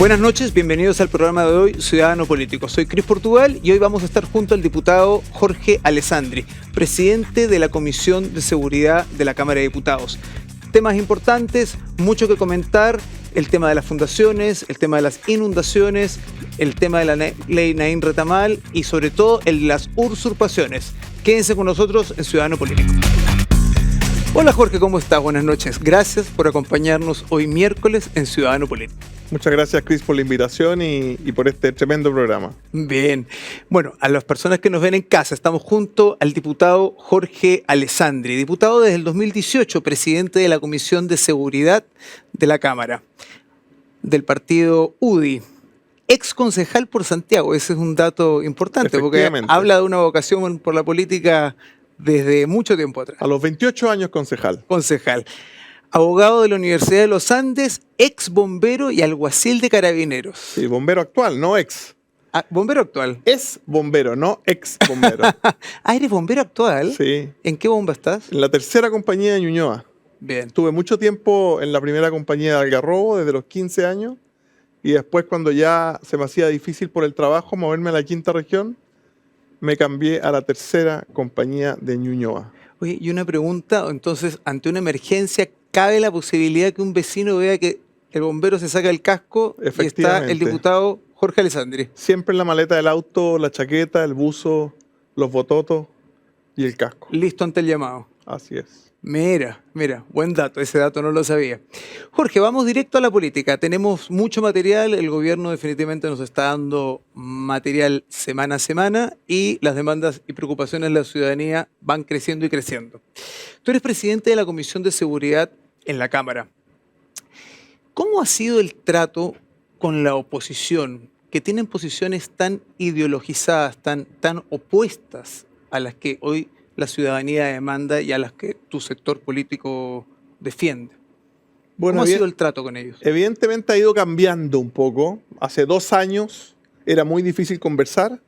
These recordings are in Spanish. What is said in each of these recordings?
Buenas noches, bienvenidos al programa de hoy, Ciudadano Político. Soy Cris Portugal y hoy vamos a estar junto al diputado Jorge Alessandri, presidente de la Comisión de Seguridad de la Cámara de Diputados. Temas importantes, mucho que comentar, el tema de las fundaciones, el tema de las inundaciones, el tema de la ley Naín Retamal y sobre todo el de las usurpaciones. Quédense con nosotros en Ciudadano Político. Hola Jorge, ¿cómo estás? Buenas noches. Gracias por acompañarnos hoy miércoles en Ciudadano Político. Muchas gracias, Cris, por la invitación y por este tremendo programa. Bien. Bueno, a las personas que nos ven en casa, estamos junto al diputado Jorge Alessandri, diputado desde el 2018, presidente de la Comisión de Seguridad de la Cámara, del partido UDI. Ex concejal por Santiago, ese es un dato importante, porque habla de una vocación por la política desde mucho tiempo atrás. A los 28 años concejal. Concejal. Abogado de la Universidad de los Andes, ex bombero y alguacil de Carabineros. Sí, bombero actual, no ex. Ah, bombero actual. Es bombero, no ex bombero. Ah, ¿eres bombero actual? Sí. ¿En qué bomba estás? En la tercera compañía de Ñuñoa. Bien. Tuve mucho tiempo en la primera compañía de Algarrobo, desde los 15 años, y después cuando ya se me hacía difícil por el trabajo moverme a la quinta región, me cambié a la tercera compañía de Ñuñoa. Oye, y una pregunta, entonces, ante una emergencia, ¿cabe la posibilidad que un vecino vea que el bombero se saca el casco y está el diputado Jorge Alessandri? Siempre en la maleta del auto, la chaqueta, el buzo, los bototos y el casco. Listo ante el llamado. Así es. Mira, buen dato, ese dato no lo sabía. Jorge, vamos directo a la política. Tenemos mucho material, el gobierno definitivamente nos está dando material semana a semana y las demandas y preocupaciones de la ciudadanía van creciendo y creciendo. Tú eres presidente de la Comisión de Seguridad en la Cámara. ¿Cómo ha sido el trato con la oposición, que tienen posiciones tan ideologizadas, tan opuestas a las que hoy la ciudadanía demanda y a las que tu sector político defiende? Bueno, ¿cómo ha sido el trato con ellos? Evidentemente ha ido cambiando un poco. Hace 2 años era muy difícil conversar.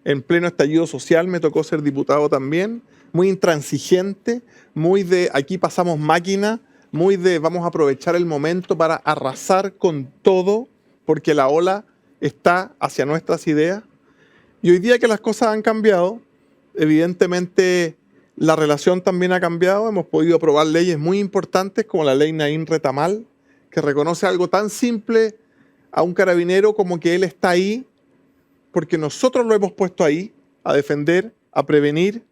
En pleno estallido social me tocó ser diputado también. Muy intransigente, muy de aquí pasamos máquina, muy de vamos a aprovechar el momento para arrasar con todo porque la ola está hacia nuestras ideas. Y hoy día que las cosas han cambiado, evidentemente la relación también ha cambiado. Hemos podido aprobar leyes muy importantes como la ley Naín Retamal, que reconoce algo tan simple a un carabinero como que él está ahí porque nosotros lo hemos puesto ahí a defender, a prevenir.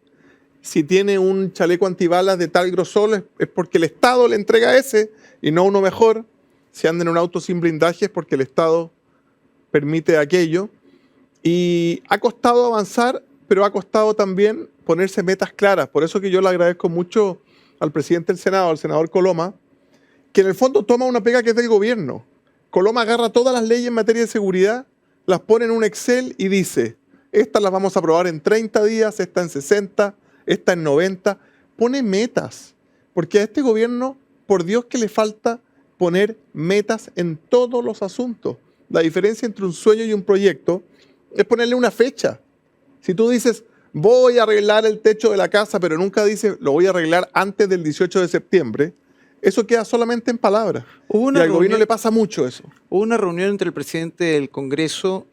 Si tiene un chaleco antibalas de tal grosor es porque el Estado le entrega ese y no uno mejor. Si anda en un auto sin blindaje es porque el Estado permite aquello. Y ha costado avanzar, pero ha costado también ponerse metas claras. Por eso que yo le agradezco mucho al presidente del Senado, al senador Coloma, que en el fondo toma una pega que es del gobierno. Coloma agarra todas las leyes en materia de seguridad, las pone en un Excel y dice, estas las vamos a aprobar en 30 días, esta en 60, esta en 90. Pone metas, porque a este gobierno, por Dios que le falta poner metas en todos los asuntos. La diferencia entre un sueño y un proyecto es ponerle una fecha. Si tú dices, voy a arreglar el techo de la casa, pero nunca dices, lo voy a arreglar antes del 18 de septiembre, eso queda solamente en palabras. Y al gobierno le pasa mucho eso. Hubo una reunión entre el presidente del Congreso,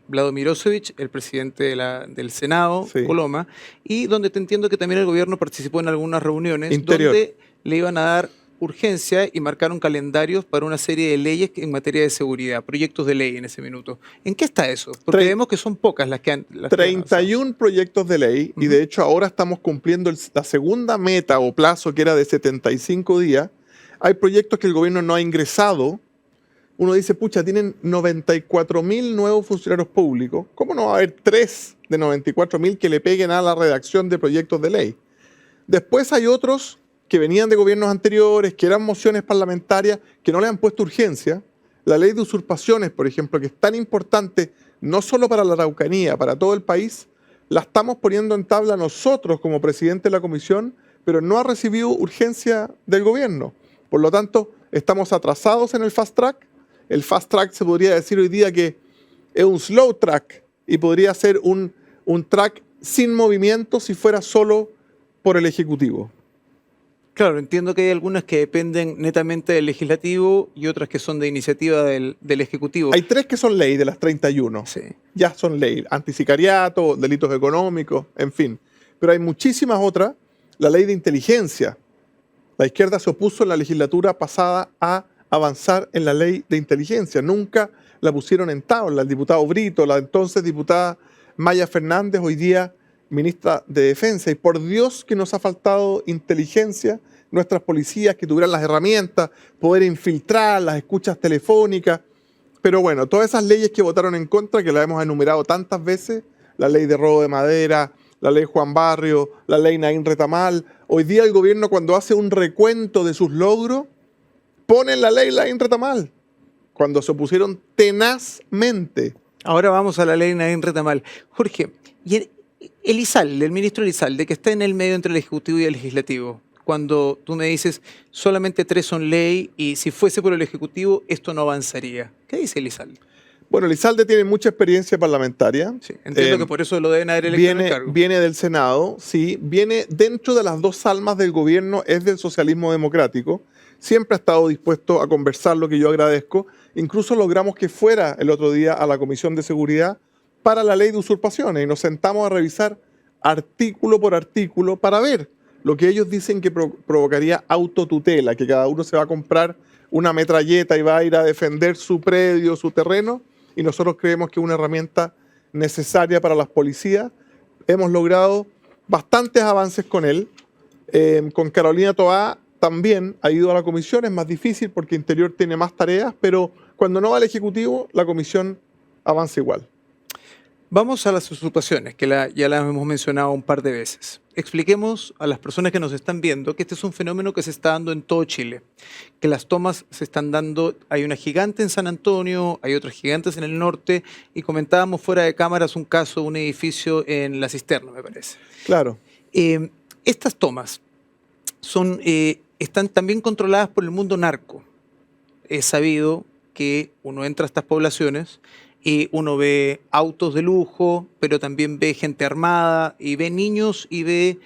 Vlado Mirosevic, el presidente del Senado, sí, Coloma, y donde te entiendo que también el gobierno participó en algunas reuniones donde le iban a dar urgencia y marcaron calendarios para una serie de leyes en materia de seguridad, proyectos de ley en ese minuto. ¿En qué está eso? Porque vemos que son pocas las que han... 31 proyectos de ley, y de hecho ahora estamos cumpliendo la segunda meta o plazo que era de 75 días. Hay proyectos que el gobierno no ha ingresado. Uno dice, pucha, tienen 94.000 nuevos funcionarios públicos. ¿Cómo no va a haber 3 de 94.000 que le peguen a la redacción de proyectos de ley? Después hay otros que venían de gobiernos anteriores, que eran mociones parlamentarias, que no le han puesto urgencia. La ley de usurpaciones, por ejemplo, que es tan importante no solo para la Araucanía, para todo el país, la estamos poniendo en tabla nosotros como presidente de la comisión, pero no ha recibido urgencia del gobierno. Por lo tanto, estamos atrasados en el fast track. El fast track se podría decir hoy día que es un slow track y podría ser un track sin movimiento si fuera solo por el Ejecutivo. Claro, entiendo que hay algunas que dependen netamente del legislativo y otras que son de iniciativa del ejecutivo. Hay 3 que son ley de las 31. Sí. Ya son ley. Antisicariato, delitos económicos, en fin. Pero hay muchísimas otras. La ley de inteligencia. La izquierda se opuso en la legislatura pasada a avanzar en la ley de inteligencia. Nunca la pusieron en tabla. El diputado Brito, la entonces diputada Maya Fernández, hoy día ministra de Defensa. Y por Dios que nos ha faltado inteligencia, nuestras policías que tuvieran las herramientas, poder infiltrar las escuchas telefónicas. Pero bueno, todas esas leyes que votaron en contra, que las hemos enumerado tantas veces, la ley de robo de madera, la ley Juan Barrio, la ley Naín Retamal, hoy día el gobierno cuando hace un recuento de sus logros, pone en la ley Naín Retamal, cuando se opusieron tenazmente. Ahora vamos a la ley Naín Retamal. Jorge, y el ministro Elizalde, que está en el medio entre el Ejecutivo y el Legislativo, cuando tú me dices solamente 3 son ley y si fuese por el Ejecutivo esto no avanzaría. ¿Qué dice Elizalde? Bueno, Elizalde tiene mucha experiencia parlamentaria. Sí, entiendo que por eso lo deben haber electo en el cargo. Viene del Senado, sí. Viene dentro de las 2 almas del gobierno, es del socialismo democrático. Siempre ha estado dispuesto a conversar, lo que yo agradezco. Incluso logramos que fuera el otro día a la Comisión de Seguridad para la ley de usurpaciones y nos sentamos a revisar artículo por artículo para ver lo que ellos dicen que provocaría autotutela, que cada uno se va a comprar una metralleta y va a ir a defender su predio, su terreno, y nosotros creemos que es una herramienta necesaria para las policías. Hemos logrado bastantes avances con él. Con Carolina Toá también ha ido a la comisión, es más difícil porque Interior tiene más tareas, pero cuando no va al Ejecutivo, la comisión avanza igual. Vamos a las usurpaciones, que ya las hemos mencionado un par de veces. Expliquemos a las personas que nos están viendo que este es un fenómeno que se está dando en todo Chile, que las tomas se están dando, hay una gigante en San Antonio, hay otras gigantes en el norte, y comentábamos fuera de cámaras un caso, un edificio en La Cisterna, me parece. Claro. Estas tomas están también controladas por el mundo narco. Es sabido que uno entra a estas poblaciones y uno ve autos de lujo, pero también ve gente armada, y ve niños, y ve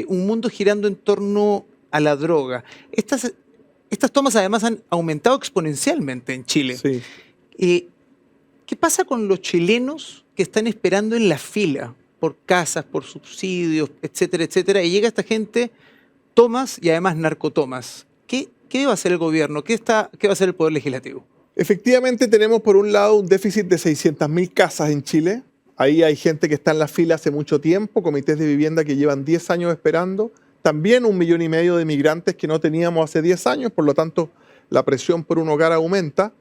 un mundo girando en torno a la droga. Estas tomas además han aumentado exponencialmente en Chile. Sí. ¿Qué pasa con los chilenos que están esperando en la fila por casas, por subsidios, etcétera, etcétera? Y llega esta gente, tomas y además narcotomas. ¿Qué va a hacer el gobierno? ¿Qué va a hacer el Poder Legislativo? Efectivamente tenemos por un lado un déficit de 600.000 casas en Chile. Ahí hay gente que está en la fila hace mucho tiempo, comités de vivienda que llevan 10 años esperando. También 1,5 millones de migrantes que no teníamos hace 10 años, por lo tanto la presión por un hogar aumenta.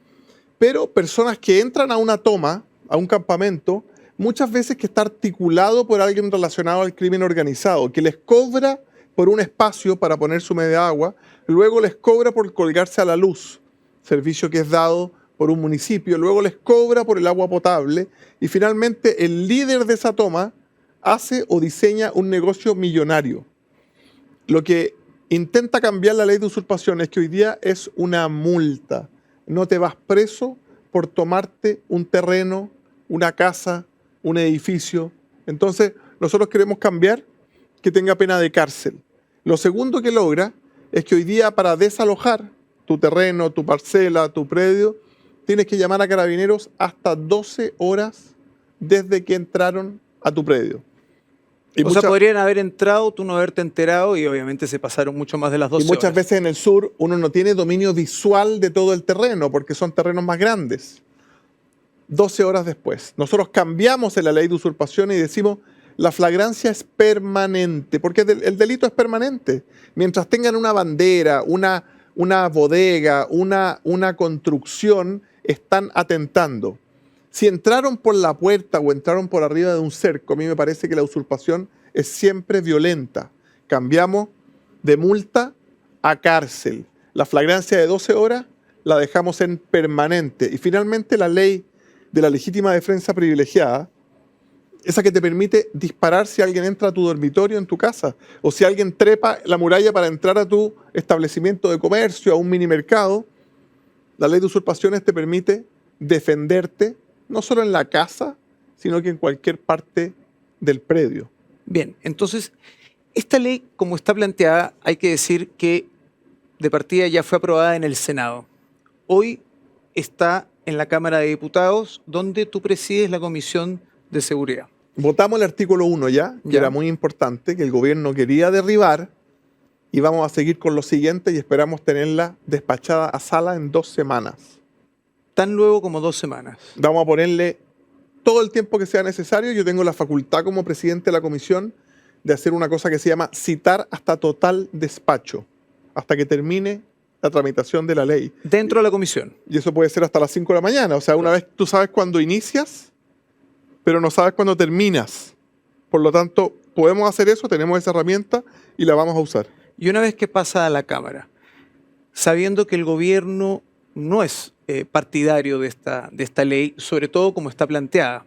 Pero personas que entran a una toma, a un campamento, muchas veces que está articulado por alguien relacionado al crimen organizado, que les cobra por un espacio para poner su media agua, luego les cobra por colgarse a la luz, servicio que es dado por un municipio, luego les cobra por el agua potable y finalmente el líder de esa toma hace o diseña un negocio millonario. Lo que intenta cambiar la ley de usurpación es que hoy día es una multa. No te vas preso por tomarte un terreno, una casa, un edificio. Entonces, nosotros queremos cambiar que tenga pena de cárcel. Lo segundo que logra es que hoy día para desalojar tu terreno, tu parcela, tu predio, tienes que llamar a carabineros hasta 12 horas desde que entraron a tu predio. O sea, podrían haber entrado, tú no haberte enterado y obviamente se pasaron mucho más de las 12 horas. Y muchas veces en el sur uno no tiene dominio visual de todo el terreno porque son terrenos más grandes. 12 horas después. Nosotros cambiamos en la ley de usurpación y decimos la flagrancia es permanente, porque el delito es permanente. Mientras tengan una bandera, una bodega, una construcción, están atentando. Si entraron por la puerta o entraron por arriba de un cerco, a mí me parece que la usurpación es siempre violenta. Cambiamos de multa a cárcel. La flagrancia de 12 horas la dejamos en permanente. Y finalmente la ley de la legítima defensa privilegiada, esa que te permite disparar si alguien entra a tu dormitorio en tu casa o si alguien trepa la muralla para entrar a tu establecimiento de comercio, a un mini mercado. La ley de usurpaciones te permite defenderte no solo en la casa, sino que en cualquier parte del predio. Bien, entonces, Esta ley, como está planteada, hay que decir que de partida ya fue aprobada en el Senado. Hoy está en la Cámara de Diputados, donde tú presides la Comisión de Seguridad. Votamos el artículo 1 ya, que era muy importante, que el gobierno quería derribar, y vamos a seguir con lo siguiente y esperamos tenerla despachada a sala en 2 semanas. Tan luego como 2 semanas. Vamos a ponerle todo el tiempo que sea necesario. Yo tengo la facultad como presidente de la comisión de hacer una cosa que se llama citar hasta total despacho, hasta que termine la tramitación de la ley. Dentro de la comisión. Y eso puede ser hasta las 5 de la mañana. O sea, una vez tú sabes cuándo inicias, pero no sabes cuándo terminas. Por lo tanto, podemos hacer eso, tenemos esa herramienta y la vamos a usar. Y una vez que pasa a la Cámara, sabiendo que el gobierno no es partidario de esta ley, sobre todo como está planteada,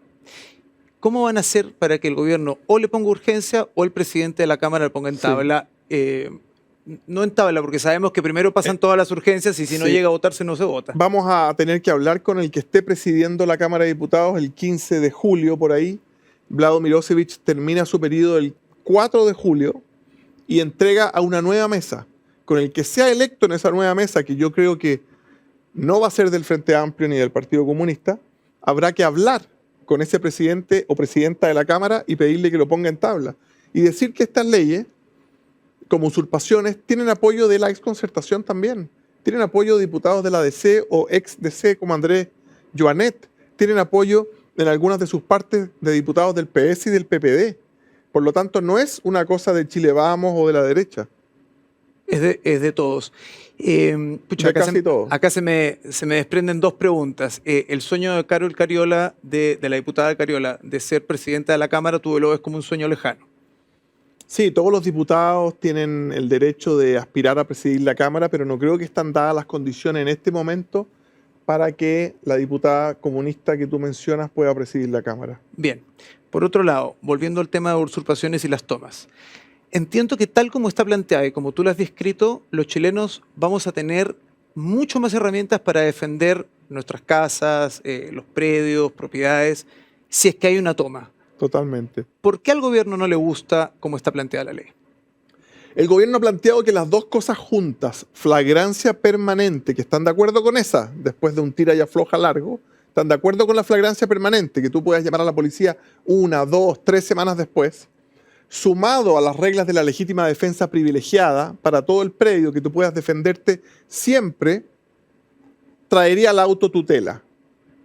¿cómo van a hacer para que el gobierno o le ponga urgencia o el presidente de la Cámara le ponga en tabla? No en tabla, porque sabemos que primero pasan todas las urgencias y si no llega a votarse no se vota. Vamos a tener que hablar con el que esté presidiendo la Cámara de Diputados el 15 de julio, por ahí. Vlado Milosevic termina su periodo el 4 de julio y entrega a una nueva mesa. Con el que sea electo en esa nueva mesa, que yo creo que no va a ser del Frente Amplio ni del Partido Comunista, habrá que hablar con ese presidente o presidenta de la Cámara y pedirle que lo ponga en tabla. Y decir que estas leyes, como usurpaciones, tienen apoyo de la exconcertación también. Tienen apoyo de diputados de la DC o ex-DC como Andrés Joanet. Tienen apoyo en algunas de sus partes de diputados del PS y del PPD. Por lo tanto, no es una cosa de Chile Vamos o de la derecha. Es de todos. Acá se me desprenden 2 preguntas. El sueño de Carol Cariola, de la diputada Cariola, de ser presidenta de la Cámara, tú lo ves como un sueño lejano. Sí, todos los diputados tienen el derecho de aspirar a presidir la Cámara, pero no creo que están dadas las condiciones en este momento para que la diputada comunista que tú mencionas pueda presidir la Cámara. Bien. Por otro lado, volviendo al tema de usurpaciones y las tomas. Entiendo que tal como está planteada y como tú lo has descrito, los chilenos vamos a tener mucho más herramientas para defender nuestras casas, los predios, propiedades, si es que hay una toma. Totalmente. ¿Por qué al gobierno no le gusta cómo está planteada la ley? El gobierno ha planteado que las dos cosas juntas, flagrancia permanente, que están de acuerdo con esa, después de un tira y afloja largo, están de acuerdo con la flagrancia permanente, que tú puedas llamar a la policía 1, 2, 3 semanas después, sumado a las reglas de la legítima defensa privilegiada para todo el predio, que tú puedas defenderte siempre, traería la autotutela.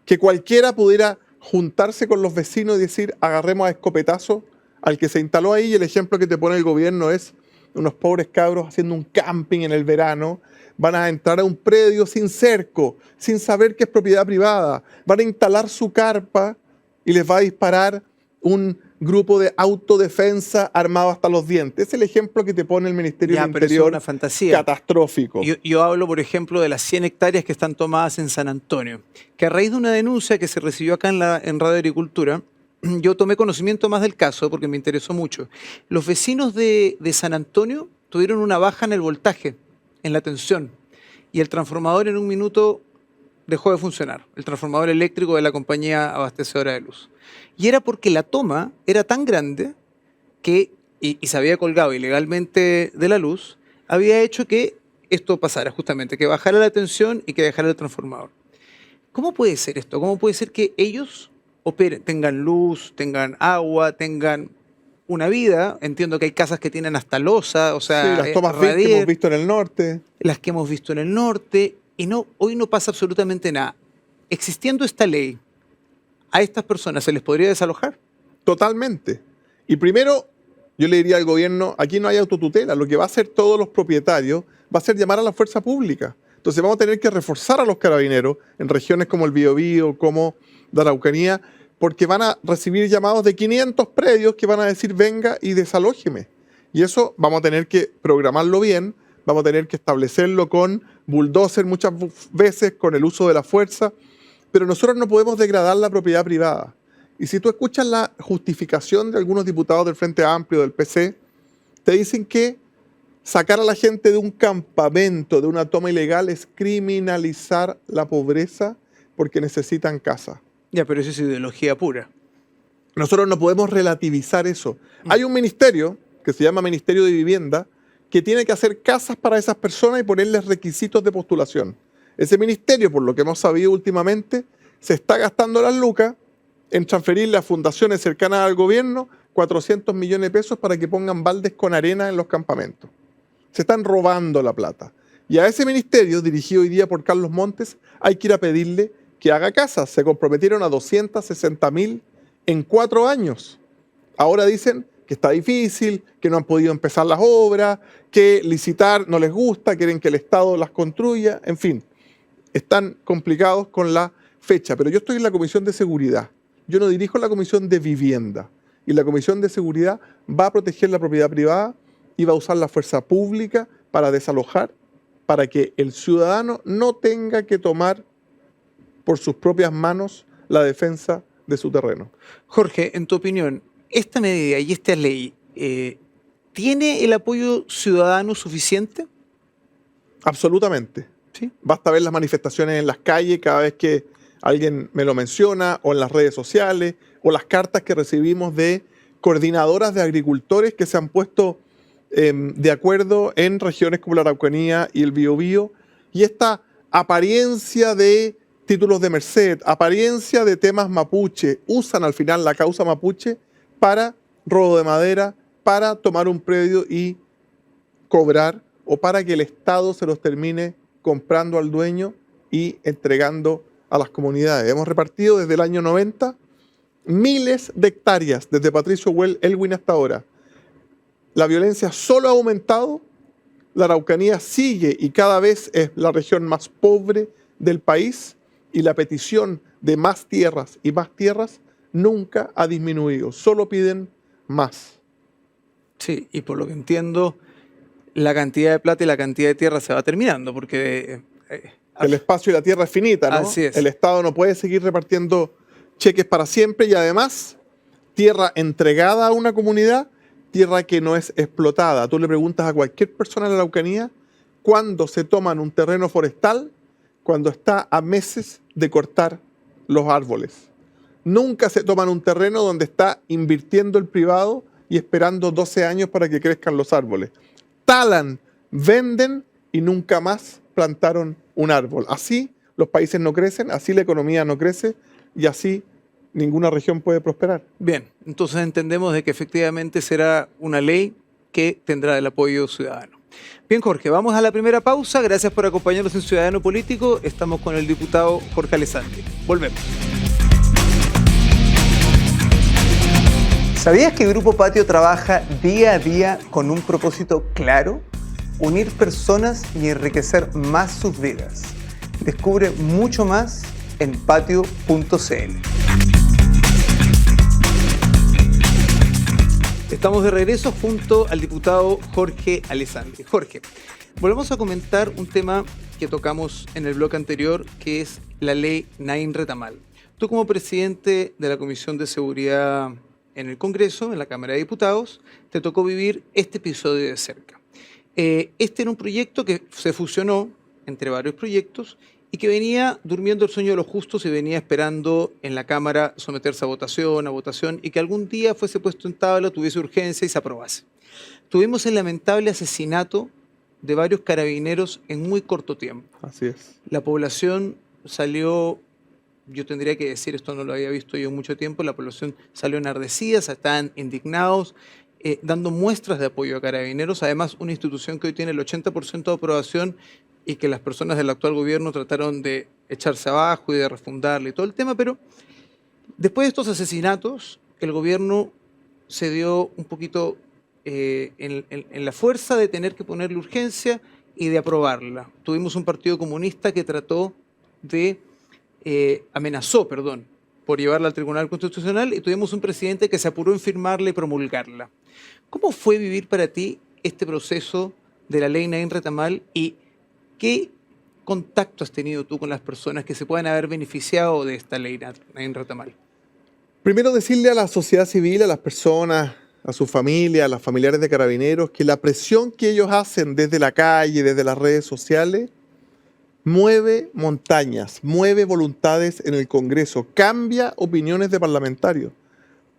Que cualquiera pudiera juntarse con los vecinos y decir, agarremos a escopetazo al que se instaló ahí, y el ejemplo que te pone el gobierno es unos pobres cabros haciendo un camping en el verano, van a entrar a un predio sin cerco, sin saber que es propiedad privada, van a instalar su carpa y les va a disparar un grupo de autodefensa armado hasta los dientes. Es el ejemplo que te pone el Ministerio del Interior. Pero es una fantasía. Catastrófico. Yo hablo, por ejemplo, de las 100 hectáreas que están tomadas en San Antonio, que a raíz de una denuncia que se recibió acá en Radio Agricultura, yo tomé conocimiento más del caso porque me interesó mucho. Los vecinos de San Antonio tuvieron una baja en el voltaje, en la tensión, y el transformador en un minuto dejó de funcionar, el transformador eléctrico de la compañía abastecedora de luz. Y era porque la toma era tan grande que, y se había colgado ilegalmente de la luz, había hecho que esto pasara justamente, que bajara la tensión y que dejara el transformador. ¿Cómo puede ser esto? ¿Cómo puede ser que ellos operen, tengan luz, tengan agua, tengan una vida? Entiendo que hay casas que tienen hasta losa, o sea, sí, las tomas que hemos visto en el norte. Las que hemos visto en el norte, y hoy no pasa absolutamente nada. Existiendo esta ley, ¿a estas personas se les podría desalojar? Totalmente. Y primero, yo le diría al gobierno, aquí no hay autotutela, lo que va a hacer todos los propietarios va a ser llamar a la fuerza pública. Entonces vamos a tener que reforzar a los carabineros en regiones como el Biobío, como la Araucanía, porque van a recibir llamados de 500 predios que van a decir venga y desalójeme. Y eso vamos a tener que programarlo bien, vamos a tener que establecerlo con bulldozer muchas veces, con el uso de la fuerza, pero nosotros no podemos degradar la propiedad privada. Y si tú escuchas la justificación de algunos diputados del Frente Amplio, del PC, te dicen que sacar a la gente de un campamento, de una toma ilegal, es criminalizar la pobreza porque necesitan casa. Ya, pero eso es ideología pura. Nosotros no podemos relativizar eso. Hay un ministerio que se llama Ministerio de Vivienda, que tiene que hacer casas para esas personas y ponerles requisitos de postulación. Ese ministerio, por lo que hemos sabido últimamente, se está gastando las lucas en transferirle a fundaciones cercanas al gobierno 400 millones de pesos para que pongan baldes con arena en los campamentos. Se están robando la plata. Y a ese ministerio, dirigido hoy día por Carlos Montes, hay que ir a pedirle que haga casas. Se comprometieron a 260.000 en 4 años. Ahora dicen que está difícil, que no han podido empezar las obras, que licitar no les gusta, quieren que el Estado las construya, en fin. Están complicados con la fecha, pero yo estoy en la Comisión de Seguridad. Yo no dirijo la Comisión de Vivienda. Y la Comisión de Seguridad va a proteger la propiedad privada y va a usar la fuerza pública para desalojar, para que el ciudadano no tenga que tomar por sus propias manos la defensa de su terreno. Jorge, en tu opinión, ¿esta medida y esta ley tiene el apoyo ciudadano suficiente? Absolutamente. ¿Sí? Basta ver las manifestaciones en las calles cada vez que alguien me lo menciona, o en las redes sociales, o las cartas que recibimos de coordinadoras de agricultores que se han puesto de acuerdo en regiones como la Araucanía y el Biobío, y esta apariencia de títulos de merced, apariencia de temas mapuche, usan al final la causa mapuche para robo de madera, para tomar un predio y cobrar, o para que el Estado se los termine comprando al dueño y entregando a las comunidades. Hemos repartido desde el año 90 miles de hectáreas, desde Patricio Elwin hasta ahora. La violencia solo ha aumentado, la Araucanía sigue y cada vez es la región más pobre del país, y la petición de más tierras y más tierras nunca ha disminuido, solo piden más. Sí, y por lo que entiendo, la cantidad de plata y la cantidad de tierra se va terminando, porque... el espacio y la tierra es finita, ¿no? Así es. El Estado no puede seguir repartiendo cheques para siempre, y además, tierra entregada a una comunidad, tierra que no es explotada. Tú le preguntas a cualquier persona en la Araucanía cuándo se toman un terreno forestal, cuando está a meses de cortar los árboles. Nunca se toman un terreno donde está invirtiendo el privado y esperando 12 años para que crezcan los árboles. Talan, venden y nunca más plantaron un árbol. Así los países no crecen, así la economía no crece, y así ninguna región puede prosperar. Bien, entonces entendemos de que efectivamente será una ley que tendrá el apoyo ciudadano. Bien, Jorge, vamos a la primera pausa. Gracias por acompañarnos en Ciudadano Político. Estamos con el diputado Jorge Alessandri. Volvemos. ¿Sabías que Grupo Patio trabaja día a día con un propósito claro? Unir personas y enriquecer más sus vidas. Descubre mucho más en patio.cl. Estamos de regreso junto al diputado Jorge Alessandri. Jorge, volvemos a comentar un tema que tocamos en el bloque anterior, que es la ley Nain Retamal. Tú, como presidente de la Comisión de Seguridad en el Congreso, en la Cámara de Diputados, te tocó vivir este episodio de cerca. Este era un proyecto que se fusionó entre varios proyectos y que venía durmiendo el sueño de los justos y venía esperando en la Cámara someterse a votación, y que algún día fuese puesto en tabla, tuviese urgencia y se aprobase. Tuvimos el lamentable asesinato de varios carabineros en muy corto tiempo. Así es. La población salió, yo tendría que decir, esto no lo había visto yo en mucho tiempo, la población salió enardecida, estaban indignados, dando muestras de apoyo a carabineros, además una institución que hoy tiene el 80% de aprobación y que las personas del actual gobierno trataron de echarse abajo y de refundarle y todo el tema, pero después de estos asesinatos, el gobierno se dio un poquito en la fuerza de tener que ponerle urgencia y de aprobarla. Tuvimos un partido comunista que trató de, amenazó por llevarla al Tribunal Constitucional, y tuvimos un presidente que se apuró en firmarla y promulgarla. ¿Cómo fue vivir para ti este proceso de la ley Nain Retamal y qué contacto has tenido tú con las personas que se puedan haber beneficiado de esta ley Nain Retamal? Primero, decirle a la sociedad civil, a las personas, a su familia, a los familiares de carabineros, que la presión que ellos hacen desde la calle, desde las redes sociales, mueve montañas, mueve voluntades en el Congreso, cambia opiniones de parlamentarios.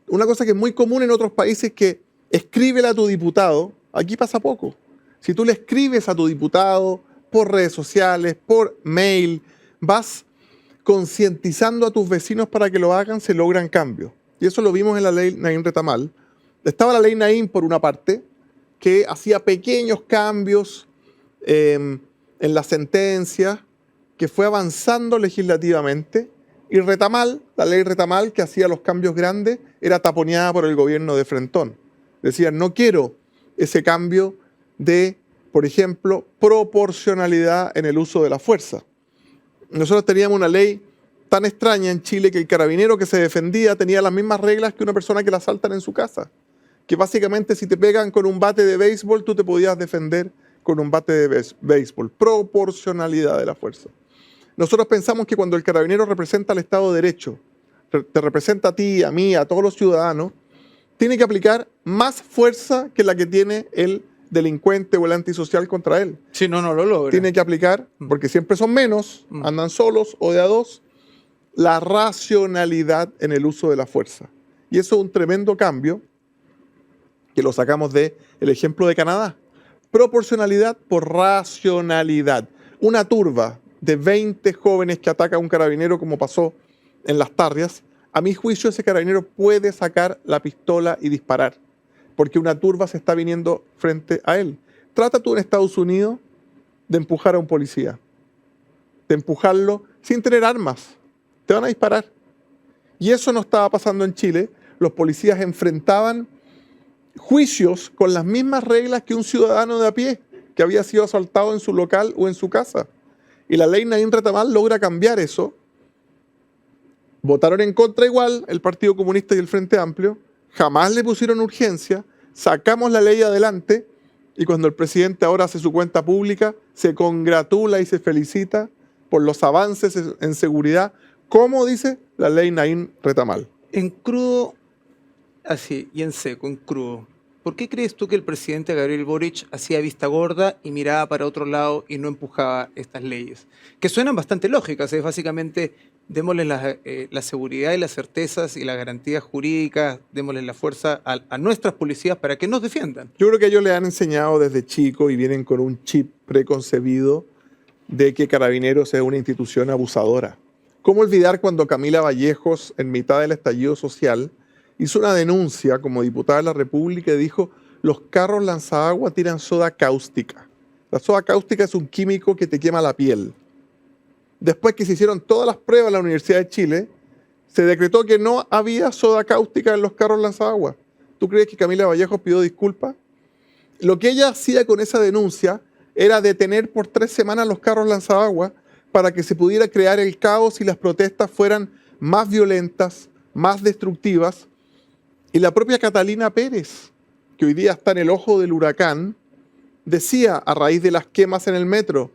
Una cosa que es muy común en otros países, que escríbele a tu diputado, aquí pasa poco. Si tú le escribes a tu diputado por redes sociales, por mail, vas concientizando a tus vecinos para que lo hagan, se logran cambios. Y eso lo vimos en la ley Naín Retamal. Estaba la ley Naín, por una parte, que hacía pequeños cambios en la sentencia, que fue avanzando legislativamente, y Retamal, la ley Retamal, que hacía los cambios grandes, era taponeada por el gobierno de Frentón. Decían, no quiero ese cambio de, por ejemplo, proporcionalidad en el uso de la fuerza. Nosotros teníamos una ley tan extraña en Chile que el carabinero que se defendía tenía las mismas reglas que una persona que la asaltan en su casa. Que básicamente si te pegan con un bate de béisbol, tú te podías defender con un bate de béisbol. Proporcionalidad de la fuerza. Nosotros pensamos que cuando el carabinero representa al Estado de Derecho, te representa a ti, a mí, a todos los ciudadanos, tiene que aplicar más fuerza que la que tiene el delincuente o el antisocial contra él. Si no, no lo logra. Tiene que aplicar, porque siempre son menos, andan solos o de a dos, la racionalidad en el uso de la fuerza. Y eso es un tremendo cambio que lo sacamos del ejemplo de Canadá. Proporcionalidad por racionalidad. Una turba de 20 jóvenes que ataca a un carabinero como pasó en Las Tarrias, a mi juicio ese carabinero puede sacar la pistola y disparar, porque una turba se está viniendo frente a él. Trata tú en Estados Unidos de empujar a un policía, de empujarlo sin tener armas, te van a disparar. Y eso no estaba pasando en Chile. Los policías enfrentaban juicios con las mismas reglas que un ciudadano de a pie que había sido asaltado en su local o en su casa. Y la ley Naín Retamal logra cambiar eso. Votaron en contra igual el Partido Comunista y el Frente Amplio, jamás le pusieron urgencia, sacamos la ley adelante y cuando el presidente ahora hace su cuenta pública, se congratula y se felicita por los avances en seguridad, como dice la ley Naín Retamal. En crudo, así, y en seco, en crudo, ¿por qué crees tú que el presidente Gabriel Boric hacía vista gorda y miraba para otro lado y no empujaba estas leyes? Que suenan bastante lógicas, es básicamente démosle la seguridad y las certezas y las garantías jurídicas, démosle la fuerza a nuestras policías para que nos defiendan. Yo creo que ellos le han enseñado desde chico y vienen con un chip preconcebido de que Carabineros es una institución abusadora. ¿Cómo olvidar cuando Camila Vallejos, en mitad del estallido social, hizo una denuncia como diputada de la República y dijo: los carros lanzagua tiran soda cáustica? La soda cáustica es un químico que te quema la piel. Después que se hicieron todas las pruebas en la Universidad de Chile, se decretó que no había soda cáustica en los carros lanzagua. ¿Tú crees que Camila Vallejos pidió disculpas? Lo que ella hacía con esa denuncia era detener por 3 semanas los carros lanzagua para que se pudiera crear el caos y las protestas fueran más violentas, más destructivas. Y la propia Catalina Pérez, que hoy día está en el ojo del huracán, decía a raíz de las quemas en el metro: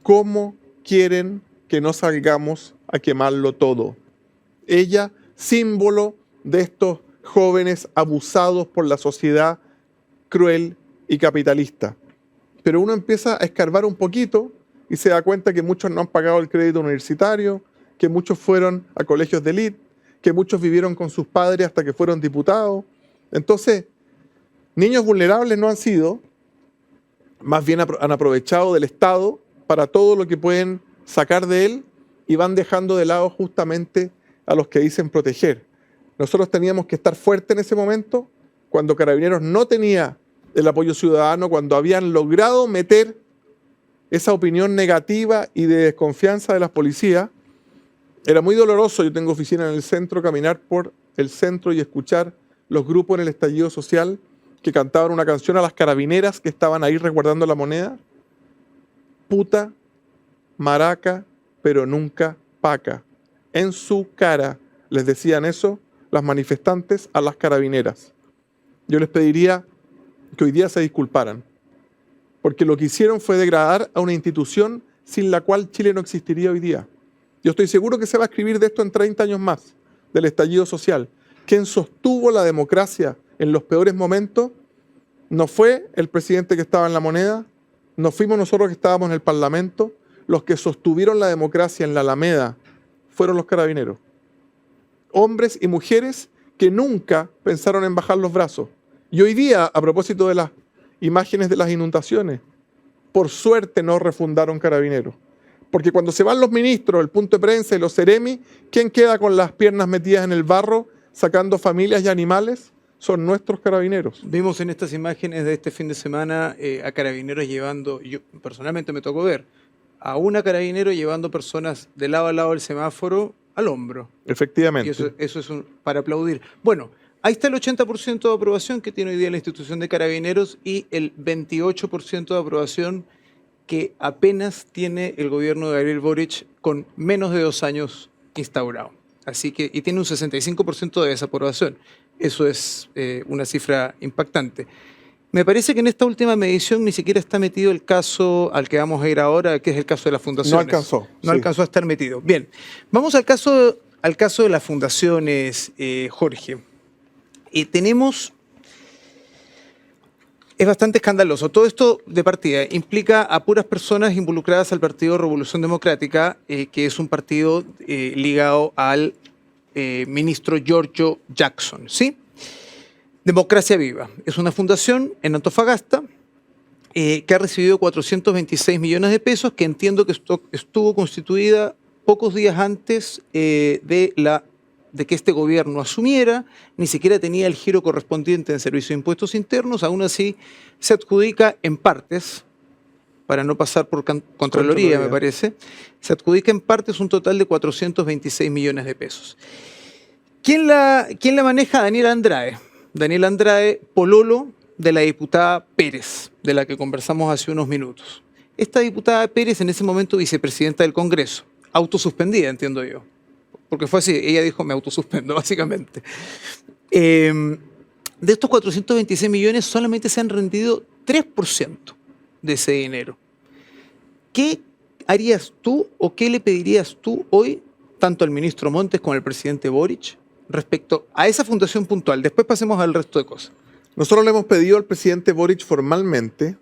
¿cómo quieren que no salgamos a quemarlo todo? Ella, símbolo de estos jóvenes abusados por la sociedad cruel y capitalista. Pero uno empieza a escarbar un poquito y se da cuenta que muchos no han pagado el crédito universitario, que muchos fueron a colegios de élite, que muchos vivieron con sus padres hasta que fueron diputados. Entonces, niños vulnerables no han sido, más bien han aprovechado del Estado para todo lo que pueden sacar de él y van dejando de lado justamente a los que dicen proteger. Nosotros teníamos que estar fuertes en ese momento, cuando Carabineros no tenía el apoyo ciudadano, cuando habían logrado meter esa opinión negativa y de desconfianza de las policías. Era muy doloroso, yo tengo oficina en el centro, caminar por el centro y escuchar los grupos en el estallido social que cantaban una canción a las carabineras que estaban ahí resguardando la moneda. Puta, maraca, pero nunca paca. En su cara les decían eso las manifestantes a las carabineras. Yo les pediría que hoy día se disculparan, porque lo que hicieron fue degradar a una institución sin la cual Chile no existiría hoy día. Yo estoy seguro que se va a escribir de esto en 30 años más, del estallido social. Quien sostuvo la democracia en los peores momentos no fue el presidente que estaba en la moneda, no fuimos nosotros que estábamos en el Parlamento. Los que sostuvieron la democracia en la Alameda fueron los carabineros. Hombres y mujeres que nunca pensaron en bajar los brazos, Y hoy día, a propósito de las imágenes de las inundaciones, por suerte no refundaron Carabineros. Porque cuando se van los ministros, el punto de prensa y los Ceremi, ¿quién queda con las piernas metidas en el barro sacando familias y animales? Son nuestros Carabineros. Vimos en estas imágenes de este fin de semana a carabineros llevando, yo personalmente me tocó ver, a una carabinero llevando personas de lado a lado del semáforo al hombro. Efectivamente. Y eso es para aplaudir. Bueno, ahí está el 80% de aprobación que tiene hoy día la institución de carabineros y el 28% de aprobación que apenas tiene el gobierno de Gabriel Boric con menos de 2 años instaurado. Así que, y tiene un 65% de desaprobación. Eso es una cifra impactante. Me parece que en esta última medición ni siquiera está metido el caso al que vamos a ir ahora, que es el caso de las fundaciones. No alcanzó. No alcanzó a estar metido. Bien, vamos al caso de las fundaciones, Jorge. Tenemos... Es bastante escandaloso. Todo esto de partida implica a puras personas involucradas al Partido Revolución Democrática, que es un partido ligado al ministro Giorgio Jackson, ¿sí? Democracia Viva. Es una fundación en Antofagasta que ha recibido 426 millones de pesos, que entiendo que estuvo constituida pocos días antes de que este gobierno asumiera, ni siquiera tenía el giro correspondiente en Servicio de Impuestos Internos, aún así se adjudica en partes, para no pasar por Contraloría, me parece, se adjudica en partes un total de 426 millones de pesos. ¿Quién la maneja? Daniel Andrade. Daniel Andrade, pololo de la diputada Pérez, de la que conversamos hace unos minutos. Esta diputada Pérez, en ese momento vicepresidenta del Congreso, autosuspendida, entiendo yo. Porque fue así, ella dijo, me autosuspendo, básicamente. De estos 426 millones, solamente se han rendido 3% de ese dinero. ¿Qué harías tú o qué le pedirías tú hoy, tanto al ministro Montes como al presidente Boric, respecto a esa fundación puntual? Después pasemos al resto de cosas. Nosotros le hemos pedido al presidente Boric formalmente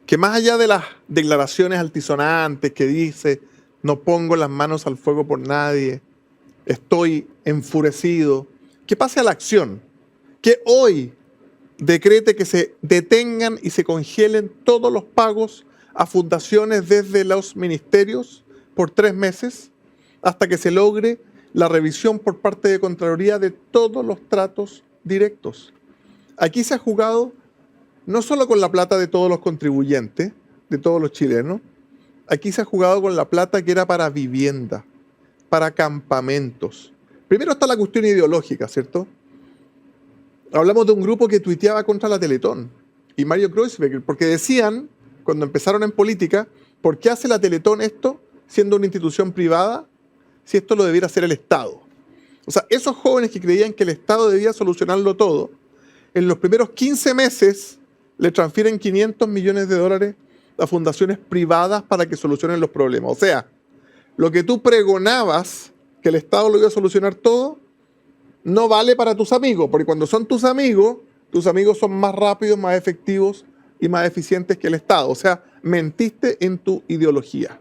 que más allá de las declaraciones altisonantes que dice no pongo las manos al fuego por nadie, estoy enfurecido, que pase a la acción, que hoy decrete que se detengan y se congelen todos los pagos a fundaciones desde los ministerios por 3 meses hasta que se logre la revisión por parte de Contraloría de todos los tratos directos. Aquí se ha jugado no solo con la plata de todos los contribuyentes, de todos los chilenos, aquí se ha jugado con la plata que era para vivienda, para campamentos. Primero está la cuestión ideológica, ¿cierto? Hablamos de un grupo que tuiteaba contra la Teletón y Mario Kreuzberger, porque decían, cuando empezaron en política, ¿por qué hace la Teletón esto siendo una institución privada si esto lo debiera hacer el Estado? O sea, esos jóvenes que creían que el Estado debía solucionarlo todo, en los primeros 15 meses le transfieren 500 millones de dólares a fundaciones privadas para que solucionen los problemas. O sea, lo que tú pregonabas, que el Estado lo iba a solucionar todo, no vale para tus amigos, porque cuando son tus amigos son más rápidos, más efectivos y más eficientes que el Estado. O sea, mentiste en tu ideología.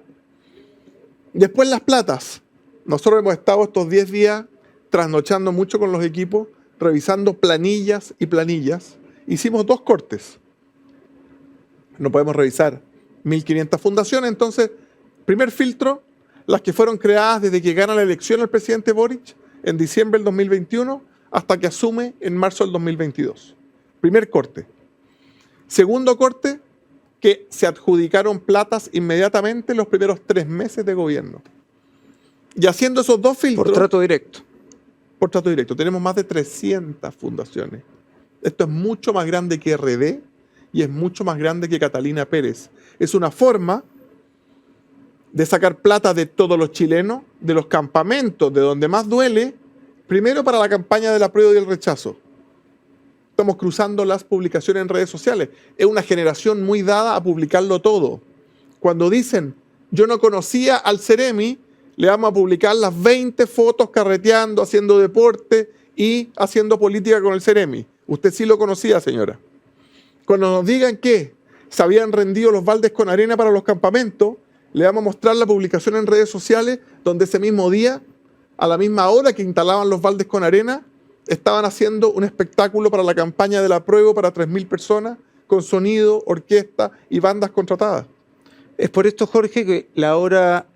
Después las platas. Nosotros hemos estado estos 10 días trasnochando mucho con los equipos, revisando planillas y planillas. Hicimos 2 cortes. No podemos revisar 1.500 fundaciones, entonces, primer filtro, las que fueron creadas desde que gana la elección el presidente Boric en diciembre del 2021 hasta que asume en marzo del 2022. Primer corte. Segundo corte, que se adjudicaron platas inmediatamente en los primeros 3 meses de gobierno. Y haciendo esos 2 filtros... Por trato directo. Por trato directo. Tenemos más de 300 fundaciones. Esto es mucho más grande que RD y es mucho más grande que Catalina Pérez. Es una forma de sacar plata de todos los chilenos, de los campamentos, de donde más duele, primero para la campaña del apruebo y el rechazo. Estamos cruzando las publicaciones en redes sociales. Es una generación muy dada a publicarlo todo. Cuando dicen, yo no conocía al Ceremi, le vamos a publicar las 20 fotos carreteando, haciendo deporte y haciendo política con el Ceremi. Usted sí lo conocía, señora. Cuando nos digan que se habían rendido los baldes con arena para los campamentos, le vamos a mostrar la publicación en redes sociales donde ese mismo día, a la misma hora que instalaban los baldes con arena, estaban haciendo un espectáculo para la campaña del apruebo para 3.000 personas, con sonido, orquesta y bandas contratadas. Es por esto, Jorge, que la hora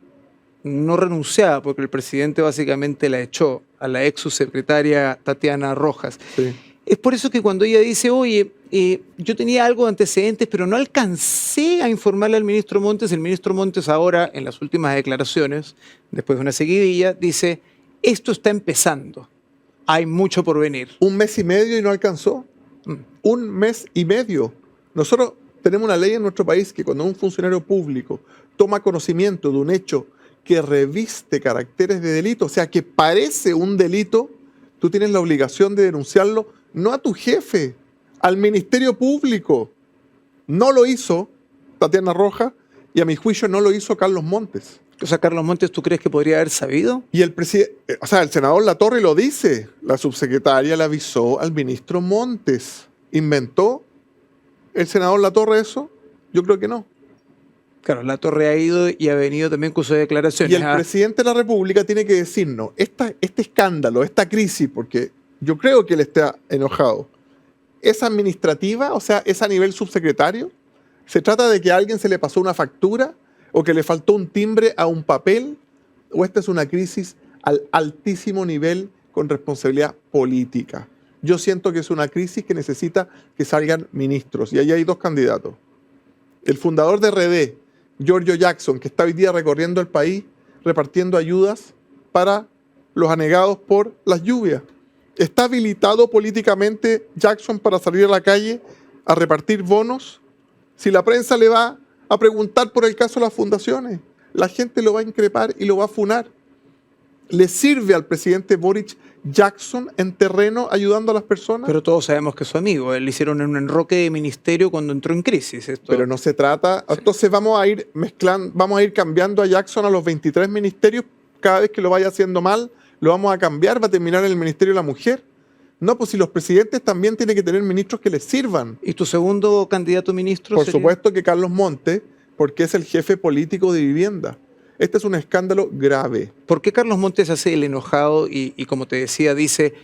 no renunciaba, porque el presidente básicamente la echó a la ex subsecretaria Tatiana Rojas. Sí. Es por eso que cuando ella dice, oye, yo tenía algo de antecedentes, pero no alcancé a informarle al ministro Montes, el ministro Montes ahora, en las últimas declaraciones, después de una seguidilla, dice, esto está empezando, hay mucho por venir. 1 mes y medio y no alcanzó. 1 mes y medio. Nosotros tenemos una ley en nuestro país que cuando un funcionario público toma conocimiento de un hecho que reviste caracteres de delito, o sea, que parece un delito, tú tienes la obligación de denunciarlo, no a tu jefe, al Ministerio Público. No lo hizo Tatiana Rojas y a mi juicio no lo hizo Carlos Montes. O sea, Carlos Montes, ¿tú crees que podría haber sabido? Y el presidente, o sea, el senador Latorre lo dice, la subsecretaria le avisó al ministro Montes. ¿Inventó el senador Latorre eso? Yo creo que no. Claro, Latorre ha ido y ha venido también con sus declaraciones. Y el presidente de la República tiene que decirnos, este escándalo, esta crisis, porque yo creo que él está enojado, ¿es administrativa? O sea, ¿es a nivel subsecretario? ¿Se trata de que a alguien se le pasó una factura o que le faltó un timbre a un papel? ¿O esta es una crisis al altísimo nivel con responsabilidad política? Yo siento que es una crisis que necesita que salgan ministros. Y ahí hay 2 candidatos. El fundador de RD, Giorgio Jackson, que está hoy día recorriendo el país repartiendo ayudas para los anegados por las lluvias. ¿Está habilitado políticamente Jackson para salir a la calle a repartir bonos? Si la prensa le va a preguntar por el caso de las fundaciones, la gente lo va a increpar y lo va a funar. ¿Le sirve al presidente Boric Jackson en terreno ayudando a las personas? Pero todos sabemos que es su amigo. Le hicieron un enroque de ministerio cuando entró en crisis. Pero no se trata... Sí. Entonces vamos a ir mezclando, vamos a ir cambiando a Jackson a los 23 ministerios. Cada vez que lo vaya haciendo mal, lo vamos a cambiar, va a terminar en el Ministerio de la Mujer. No, pues si los presidentes también tienen que tener ministros que les sirvan. ¿Y tu segundo candidato ministro Por sería? Supuesto que Carlos Montes, porque es el jefe político de vivienda. Este es un escándalo grave. ¿Por qué Carlos Montes hace el enojado y como te decía, dice,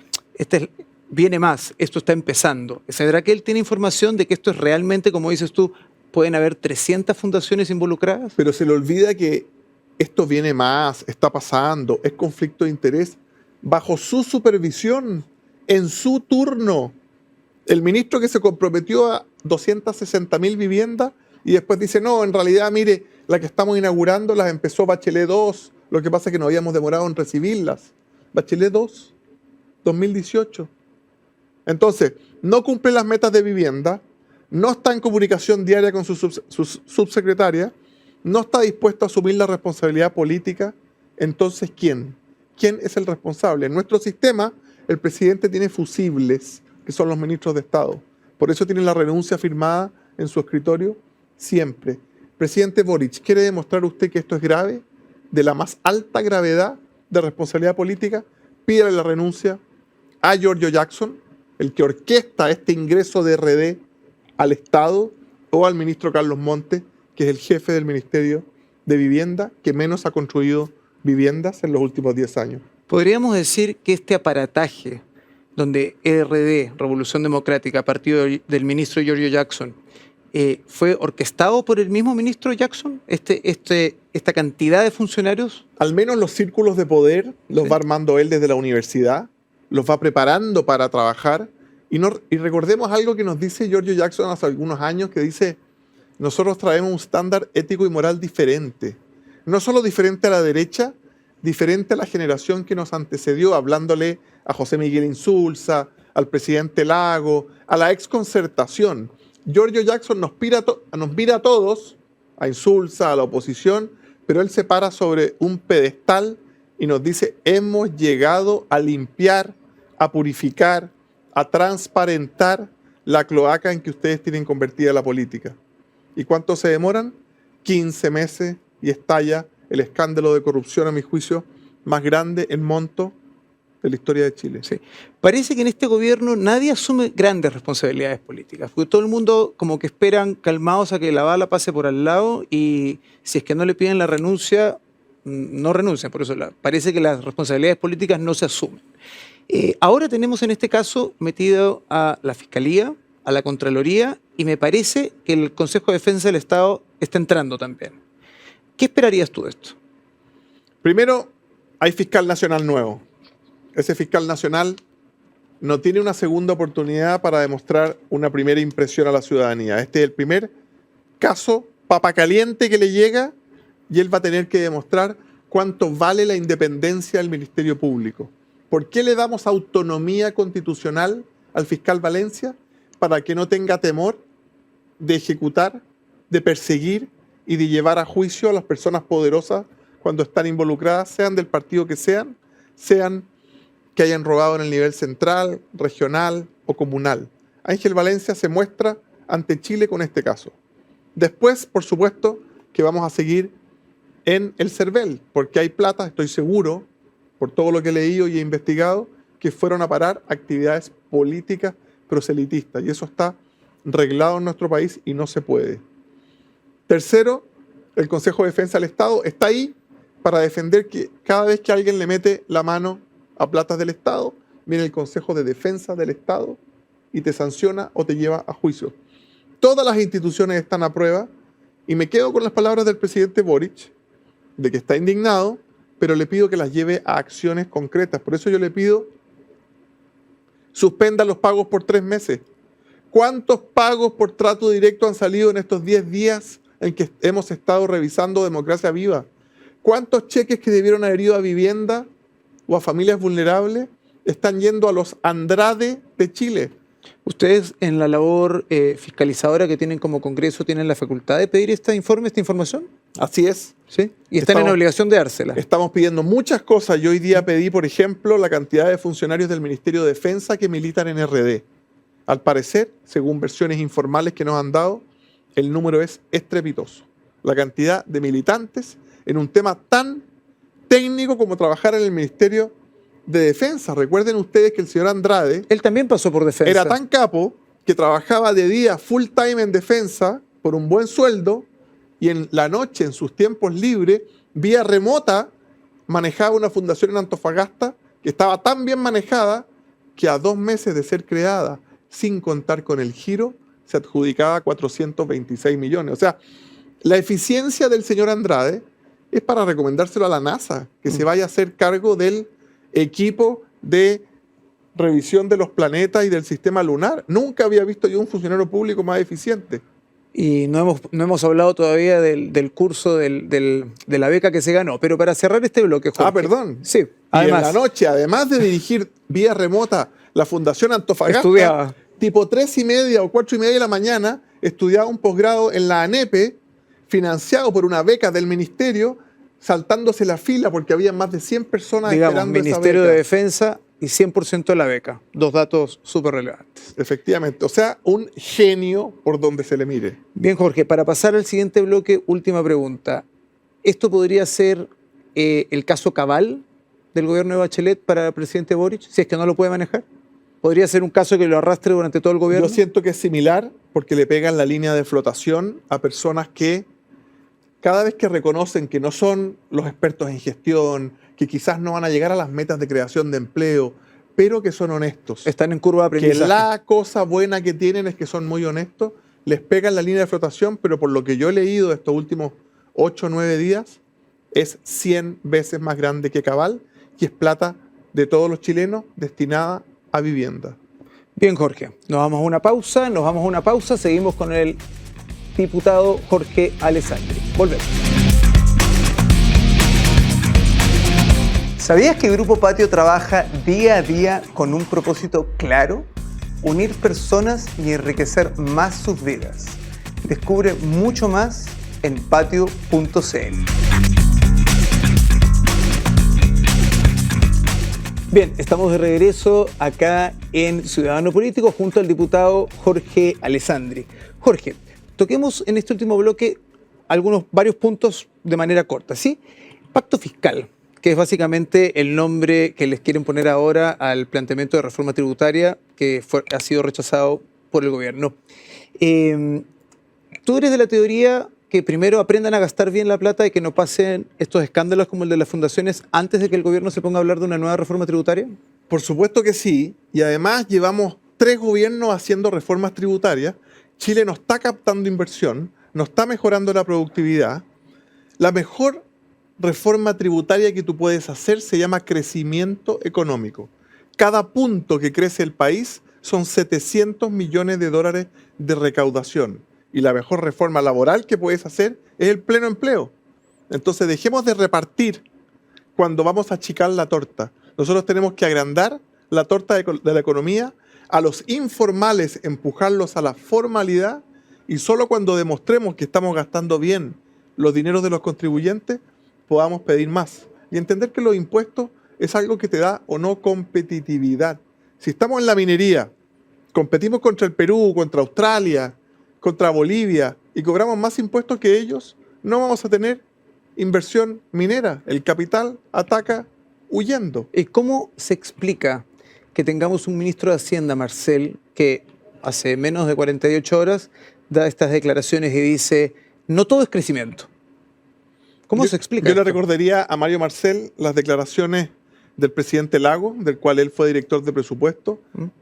viene más, esto está empezando? ¿Será que él tiene información de que esto es realmente, como dices tú, pueden haber 300 fundaciones involucradas? Pero se le olvida que esto viene más, está pasando, es conflicto de interés bajo su supervisión, en su turno. El ministro que se comprometió a 260.000 viviendas y después dice, no, en realidad, mire, la que estamos inaugurando las empezó Bachelet 2, lo que pasa es que nos habíamos demorado en recibirlas. Bachelet 2, 2018. Entonces, no cumple las metas de vivienda, no está en comunicación diaria con su subsecretaria, no está dispuesto a asumir la responsabilidad política. Entonces, ¿quién? ¿Quién es el responsable? En nuestro sistema, el presidente tiene fusibles, que son los ministros de Estado. Por eso tiene la renuncia firmada en su escritorio siempre. Presidente Boric, ¿quiere demostrar usted que esto es grave? De la más alta gravedad de responsabilidad política, pídale la renuncia a Giorgio Jackson, el que orquesta este ingreso de RD al Estado, o al ministro Carlos Montes, que es el jefe del Ministerio de Vivienda, que menos ha construido viviendas en los últimos 10 años. Podríamos decir que este aparataje, donde RD, Revolución Democrática, partido del ministro Giorgio Jackson, ¿fue orquestado por el mismo ministro Jackson? ¿Esta cantidad de funcionarios? Al menos los círculos de poder los Sí. va armando él desde la universidad, los va preparando para trabajar. Y recordemos algo que nos dice Giorgio Jackson hace algunos años, que dice, nosotros traemos un estándar ético y moral diferente. No solo diferente a la derecha, diferente a la generación que nos antecedió, hablándole a José Miguel Insulza, al presidente Lago, a la exconcertación. Giorgio Jackson nos mira a todos, a Insulza, a la oposición, pero él se para sobre un pedestal y nos dice, hemos llegado a limpiar, a purificar, a transparentar la cloaca en que ustedes tienen convertida la política. ¿Y cuánto se demoran? 15 meses y estalla el escándalo de corrupción, a mi juicio, más grande en monto de la historia de Chile. Sí. Parece que en este gobierno nadie asume grandes responsabilidades políticas, porque todo el mundo como que esperan calmados a que la bala pase por al lado y si es que no le piden la renuncia, no renuncian. Por eso parece que las responsabilidades políticas no se asumen. Ahora tenemos en este caso metido a la Fiscalía, a la Contraloría, y me parece que el Consejo de Defensa del Estado está entrando también. ¿Qué esperarías tú de esto? Primero, hay fiscal nacional nuevo. Ese fiscal nacional no tiene una segunda oportunidad para demostrar una primera impresión a la ciudadanía. Este es el primer caso papa caliente que le llega y él va a tener que demostrar cuánto vale la independencia del Ministerio Público. ¿Por qué le damos autonomía constitucional al fiscal Valencia? Para que no tenga temor de ejecutar, de perseguir y de llevar a juicio a las personas poderosas cuando están involucradas, sean del partido que sean que hayan robado en el nivel central, regional o comunal. Ángel Valencia se muestra ante Chile con este caso. Después, por supuesto, que vamos a seguir en el CERVEL, porque hay plata, estoy seguro, por todo lo que he leído y he investigado, que fueron a parar actividades políticas proselitistas. Y eso está reglado en nuestro país y no se puede. Tercero, el Consejo de Defensa del Estado está ahí para defender que cada vez que alguien le mete la mano a platas del Estado, viene el Consejo de Defensa del Estado y te sanciona o te lleva a juicio. Todas las instituciones están a prueba y me quedo con las palabras del presidente Boric, de que está indignado, pero le pido que las lleve a acciones concretas. Por eso yo le pido, suspenda los pagos por 3 meses. ¿Cuántos pagos por trato directo han salido en estos 10 días en que hemos estado revisando Democracia Viva? ¿Cuántos cheques que debieron haber ido a vivienda o a familias vulnerables están yendo a los Andrade de Chile? ¿Ustedes en la labor fiscalizadora que tienen como Congreso tienen la facultad de pedir este informe, esta información? Así es. ¿Sí? Y están en obligación de dársela. Estamos pidiendo muchas cosas. Yo hoy día pedí, por ejemplo, la cantidad de funcionarios del Ministerio de Defensa que militan en RD. Al parecer, según versiones informales que nos han dado, el número es estrepitoso. La cantidad de militantes en un tema tan técnico como trabajar en el Ministerio de Defensa. Recuerden ustedes que el señor Andrade... Él también pasó por defensa. Era tan capo que trabajaba de día full time en defensa por un buen sueldo y en la noche, en sus tiempos libres, vía remota, manejaba una fundación en Antofagasta que estaba tan bien manejada que a 2 meses de ser creada, sin contar con el giro, se adjudicaba 426 millones. O sea, la eficiencia del señor Andrade es para recomendárselo a la NASA, que se vaya a hacer cargo del equipo de revisión de los planetas y del sistema lunar. Nunca había visto yo un funcionario público más eficiente. Y no hemos hablado todavía del curso de la beca que se ganó. Pero para cerrar este bloque, Jorge. Ah, perdón. Sí. Y Además, en la noche, además de dirigir vía remota la Fundación Antofagasta, estudiaba. Tipo 3:30 o 4:30 de la mañana, estudiaba un posgrado en la ANEPE, financiado por una beca del ministerio, saltándose la fila porque había más de 100 personas esperando esa Ministerio beca. de Defensa y 100% de la beca. 2 datos súper relevantes. Efectivamente. O sea, un genio por donde se le mire. Bien, Jorge, para pasar al siguiente bloque, última pregunta. ¿Esto podría ser el caso cabal del gobierno de Bachelet para el presidente Boric, si es que no lo puede manejar? ¿Podría ser un caso que lo arrastre durante todo el gobierno? Yo siento que es similar porque le pegan la línea de flotación a personas que cada vez que reconocen que no son los expertos en gestión, que quizás no van a llegar a las metas de creación de empleo, pero que son honestos. Están en curva de Que aprendizaje. la cosa buena que tienen es que son muy honestos, les pegan la línea de flotación, pero por lo que yo he leído estos últimos 8 o 9 días, es 100 veces más grande que cabal y es plata de todos los chilenos destinada a vivienda. Bien, Jorge, nos vamos a una pausa, seguimos con el diputado Jorge Alessandri. Volvemos. ¿Sabías que Grupo Patio trabaja día a día con un propósito claro? Unir personas y enriquecer más sus vidas. Descubre mucho más en patio.cl. Bien, estamos de regreso acá en Ciudadano Político junto al diputado Jorge Alessandri. Jorge, toquemos en este último bloque varios puntos de manera corta, ¿sí? Pacto fiscal, que es básicamente el nombre que les quieren poner ahora al planteamiento de reforma tributaria que ha sido rechazado por el gobierno. ¿Tú eres de la teoría que primero aprendan a gastar bien la plata y que no pasen estos escándalos como el de las fundaciones antes de que el gobierno se ponga a hablar de una nueva reforma tributaria? Por supuesto que sí, y además llevamos 3 gobiernos haciendo reformas tributarias. Chile no está captando inversión, no está mejorando la productividad. La mejor reforma tributaria que tú puedes hacer se llama crecimiento económico. Cada punto que crece el país son 700 millones de dólares de recaudación. Y la mejor reforma laboral que puedes hacer es el pleno empleo. Entonces dejemos de repartir cuando vamos a achicar la torta. Nosotros tenemos que agrandar la torta de la economía, a los informales empujarlos a la formalidad, y solo cuando demostremos que estamos gastando bien los dineros de los contribuyentes podamos pedir más. Y entender que los impuestos es algo que te da o no competitividad. Si estamos en la minería, competimos contra el Perú, contra Australia, contra Bolivia y cobramos más impuestos que ellos, no vamos a tener inversión minera. El capital ataca huyendo. ¿Y cómo se explica que tengamos un ministro de Hacienda, Marcel, que hace menos de 48 horas da estas declaraciones y dice, no todo es crecimiento? ¿Cómo se explica Yo le esto? recordaría a Mario Marcel las declaraciones del presidente Lago, del cual él fue director de presupuesto.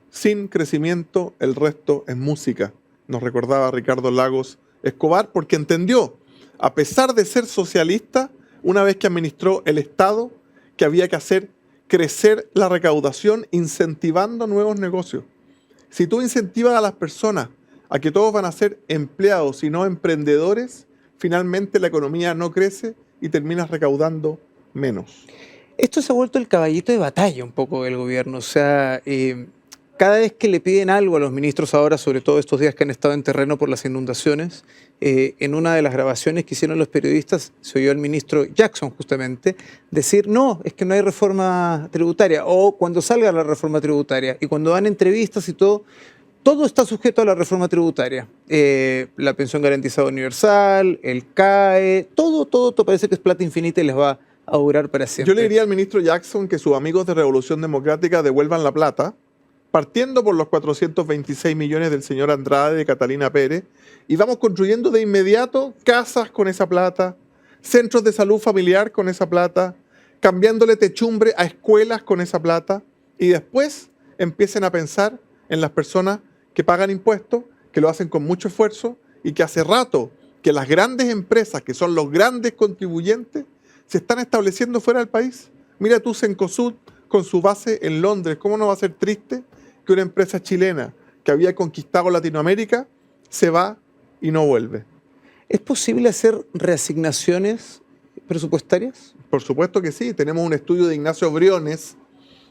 Sin crecimiento, el resto es música. Nos recordaba Ricardo Lagos Escobar, porque entendió, a pesar de ser socialista, una vez que administró el Estado, que había que hacer crecer la recaudación incentivando nuevos negocios. Si tú incentivas a las personas a que todos van a ser empleados y no emprendedores, finalmente la economía no crece y terminas recaudando menos. Esto se ha vuelto el caballito de batalla un poco del gobierno. O sea, cada vez que le piden algo a los ministros ahora, sobre todo estos días que han estado en terreno por las inundaciones, en una de las grabaciones que hicieron los periodistas, se oyó al ministro Jackson justamente decir, no, es que no hay reforma tributaria, o cuando salga la reforma tributaria, y cuando dan entrevistas y todo está sujeto a la reforma tributaria. La pensión garantizada universal, el CAE, todo parece que es plata infinita y les va a durar para siempre. Yo le diría al ministro Jackson que sus amigos de Revolución Democrática devuelvan la plata, partiendo por los 426 millones del señor Andrade, de Catalina Pérez, y vamos construyendo de inmediato casas con esa plata, centros de salud familiar con esa plata, cambiándole techumbre a escuelas con esa plata, y después empiecen a pensar en las personas que pagan impuestos, que lo hacen con mucho esfuerzo, y que hace rato que las grandes empresas, que son los grandes contribuyentes, se están estableciendo fuera del país. Mira tú Cencosud con su base en Londres, ¿cómo no va a ser triste que una empresa chilena que había conquistado Latinoamérica se va y no vuelve? ¿Es posible hacer reasignaciones presupuestarias? Por supuesto que sí. Tenemos un estudio de Ignacio Briones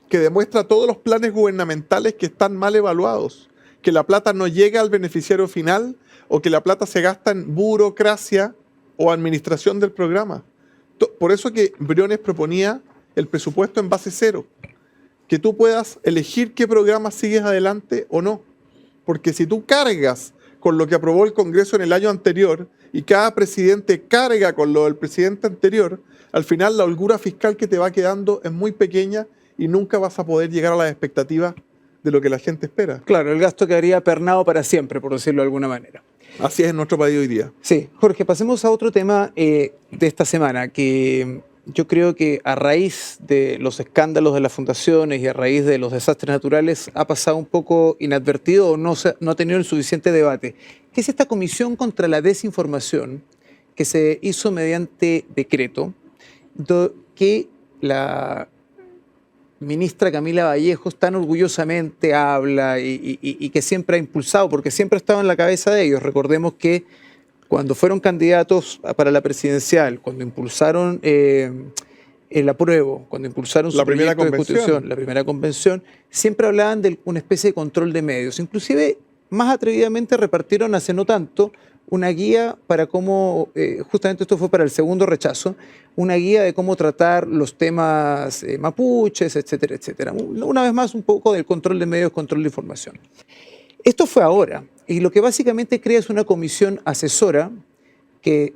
que demuestra todos los planes gubernamentales que están mal evaluados, que la plata no llega al beneficiario final o que la plata se gasta en burocracia o administración del programa. Por eso que Briones proponía el presupuesto en base cero, que tú puedas elegir qué programa sigues adelante o no. Porque si tú cargas con lo que aprobó el Congreso en el año anterior y cada presidente carga con lo del presidente anterior, al final la holgura fiscal que te va quedando es muy pequeña y nunca vas a poder llegar a las expectativas de lo que la gente espera. Claro, el gasto quedaría pernado para siempre, por decirlo de alguna manera. Así es en nuestro país hoy día. Sí, Jorge, pasemos a otro tema de esta semana, que yo creo que a raíz de los escándalos de las fundaciones y a raíz de los desastres naturales ha pasado un poco inadvertido o no ha tenido el suficiente debate, que es esta comisión contra la desinformación que se hizo mediante decreto, que la ministra Camila Vallejos tan orgullosamente habla y que siempre ha impulsado, porque siempre ha estado en la cabeza de ellos. Recordemos que cuando fueron candidatos para la presidencial, cuando impulsaron el apruebo, cuando impulsaron su proyecto de constitución, la primera convención, siempre hablaban de una especie de control de medios. Inclusive, más atrevidamente repartieron hace no tanto una guía para cómo, justamente esto fue para el segundo rechazo, una guía de cómo tratar los temas mapuches, etcétera, etcétera. Una vez más, un poco del control de medios, control de información. Esto fue ahora, y lo que básicamente crea es una comisión asesora que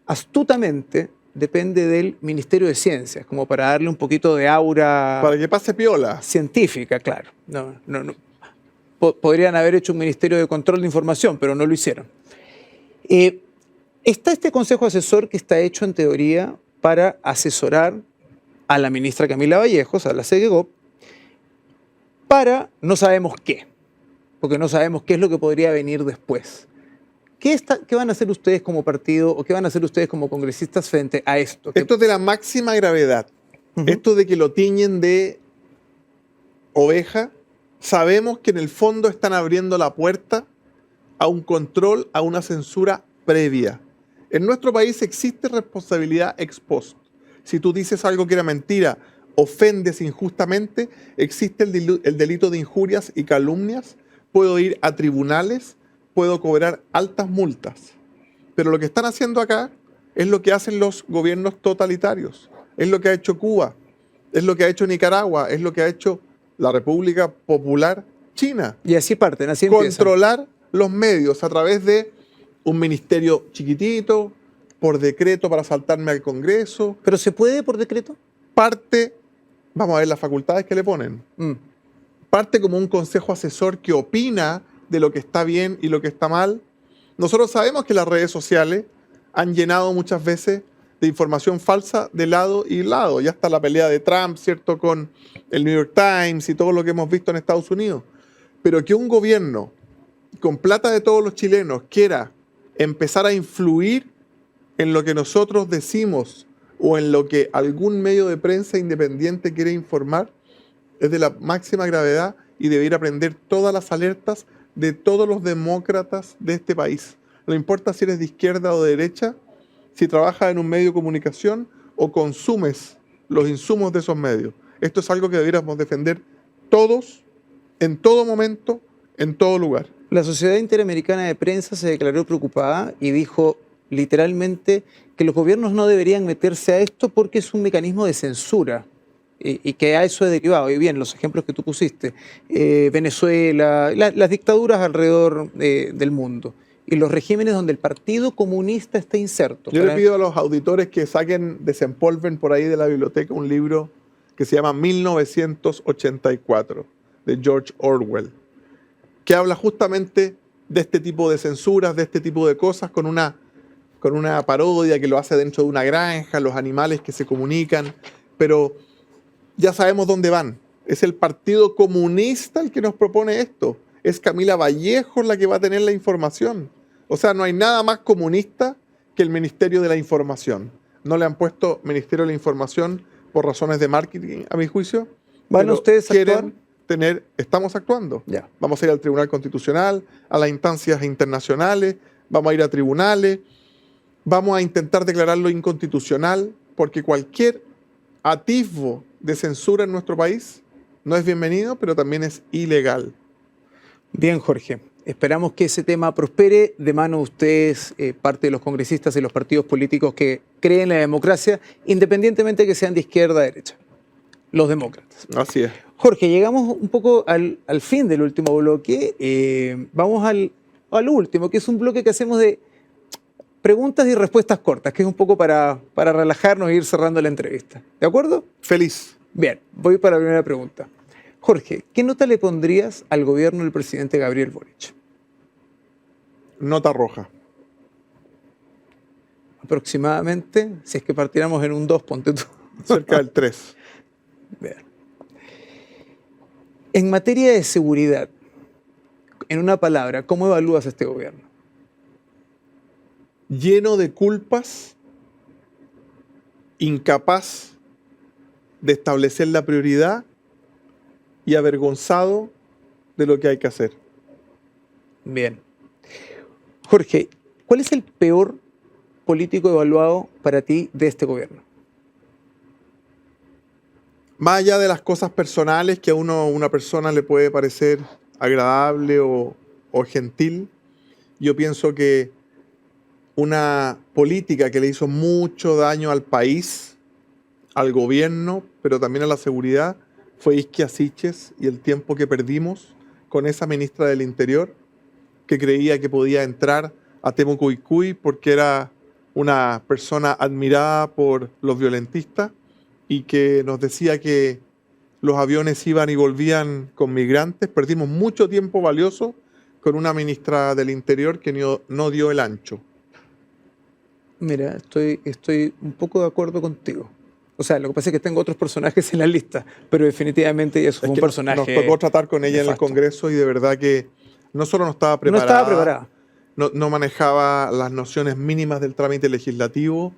astutamente depende del Ministerio de Ciencias, como para darle un poquito de aura... Para que pase piola. Científica, claro. No. Podrían haber hecho un Ministerio de Control de Información, pero no lo hicieron. Está este consejo asesor que está hecho en teoría para asesorar a la ministra Camila Vallejos, a la CEGEGOP, para no sabemos qué, porque no sabemos qué es lo que podría venir después. ¿Qué van a hacer ustedes como partido o qué van a hacer ustedes como congresistas frente a esto? Esto es de la máxima gravedad. Esto de que lo tiñen de oveja, sabemos que en el fondo están abriendo la puerta a un control, a una censura previa. En nuestro país existe responsabilidad ex post. Si tú dices algo que era mentira, ofendes injustamente, existe el delito de injurias y calumnias, puedo ir a tribunales, puedo cobrar altas multas. Pero lo que están haciendo acá es lo que hacen los gobiernos totalitarios, es lo que ha hecho Cuba, es lo que ha hecho Nicaragua, es lo que ha hecho la República Popular China. Y así parten, así empiezan. Controlar los medios a través de un ministerio chiquitito, por decreto para saltarme al Congreso. ¿Pero se puede por decreto? Parte, vamos a ver las facultades que le ponen, parte como un consejo asesor que opina de lo que está bien y lo que está mal. Nosotros sabemos que las redes sociales han llenado muchas veces de información falsa de lado y lado. Ya está la pelea de Trump, ¿cierto?, con el New York Times y todo lo que hemos visto en Estados Unidos. Pero que un gobierno con plata de todos los chilenos quiera empezar a influir en lo que nosotros decimos o en lo que algún medio de prensa independiente quiere informar, es de la máxima gravedad y debería prender todas las alertas de todos los demócratas de este país. No importa si eres de izquierda o de derecha, si trabajas en un medio de comunicación o consumes los insumos de esos medios. Esto es algo que deberíamos defender todos, en todo momento, en todo lugar. La Sociedad Interamericana de Prensa se declaró preocupada y dijo literalmente que los gobiernos no deberían meterse a esto porque es un mecanismo de censura y que a eso es derivado. Y bien, los ejemplos que tú pusiste, Venezuela, las dictaduras alrededor del mundo y los regímenes donde el Partido Comunista está inserto. Yo le pido a los auditores que saquen, desempolven por ahí de la biblioteca un libro que se llama 1984, de George Orwell, que habla justamente de este tipo de censuras, de este tipo de cosas, con una parodia que lo hace dentro de una granja, los animales que se comunican, pero ya sabemos dónde van. Es el Partido Comunista el que nos propone esto. Es Camila Vallejo la que va a tener la información. O sea, no hay nada más comunista que el Ministerio de la Información. No le han puesto Ministerio de la Información por razones de marketing, a mi juicio. ¿Van ustedes a actuar? Estamos actuando. Ya. Vamos a ir al Tribunal Constitucional, a las instancias internacionales, vamos a ir a tribunales, vamos a intentar declararlo inconstitucional, porque cualquier atisbo de censura en nuestro país no es bienvenido, pero también es ilegal. Bien, Jorge. Esperamos que ese tema prospere de mano de ustedes, parte de los congresistas y los partidos políticos que creen en la democracia, independientemente de que sean de izquierda o derecha. Los demócratas. Así es. Jorge, llegamos un poco al fin del último bloque. Vamos al último, que es un bloque que hacemos de preguntas y respuestas cortas, que es un poco para relajarnos e ir cerrando la entrevista. ¿De acuerdo? Feliz. Bien, voy para la primera pregunta. Jorge, ¿qué nota le pondrías al gobierno del presidente Gabriel Boric? Nota roja. Aproximadamente, si es que partiéramos en un 2, ponte tú. Cerca del 3. Bien. En materia de seguridad, en una palabra, ¿cómo evalúas este gobierno? Lleno de culpas, incapaz de establecer la prioridad y avergonzado de lo que hay que hacer. Bien. Jorge, ¿cuál es el peor político evaluado para ti de este gobierno? Más allá de las cosas personales que a una persona le puede parecer agradable o gentil, yo pienso que una política que le hizo mucho daño al país, al gobierno, pero también a la seguridad, fue Isquia Siches y el tiempo que perdimos con esa ministra del Interior que creía que podía entrar a Temucuicui porque era una persona admirada por los violentistas y que nos decía que los aviones iban y volvían con migrantes. Perdimos mucho tiempo valioso con una ministra del Interior que no dio el ancho. Mira, estoy un poco de acuerdo contigo. O sea, lo que pasa es que tengo otros personajes en la lista, pero definitivamente ella es Es un que personaje nos tocó tratar con ella en el nefasto. Congreso y de verdad que no solo no estaba No estaba preparada. no manejaba las nociones mínimas del trámite legislativo,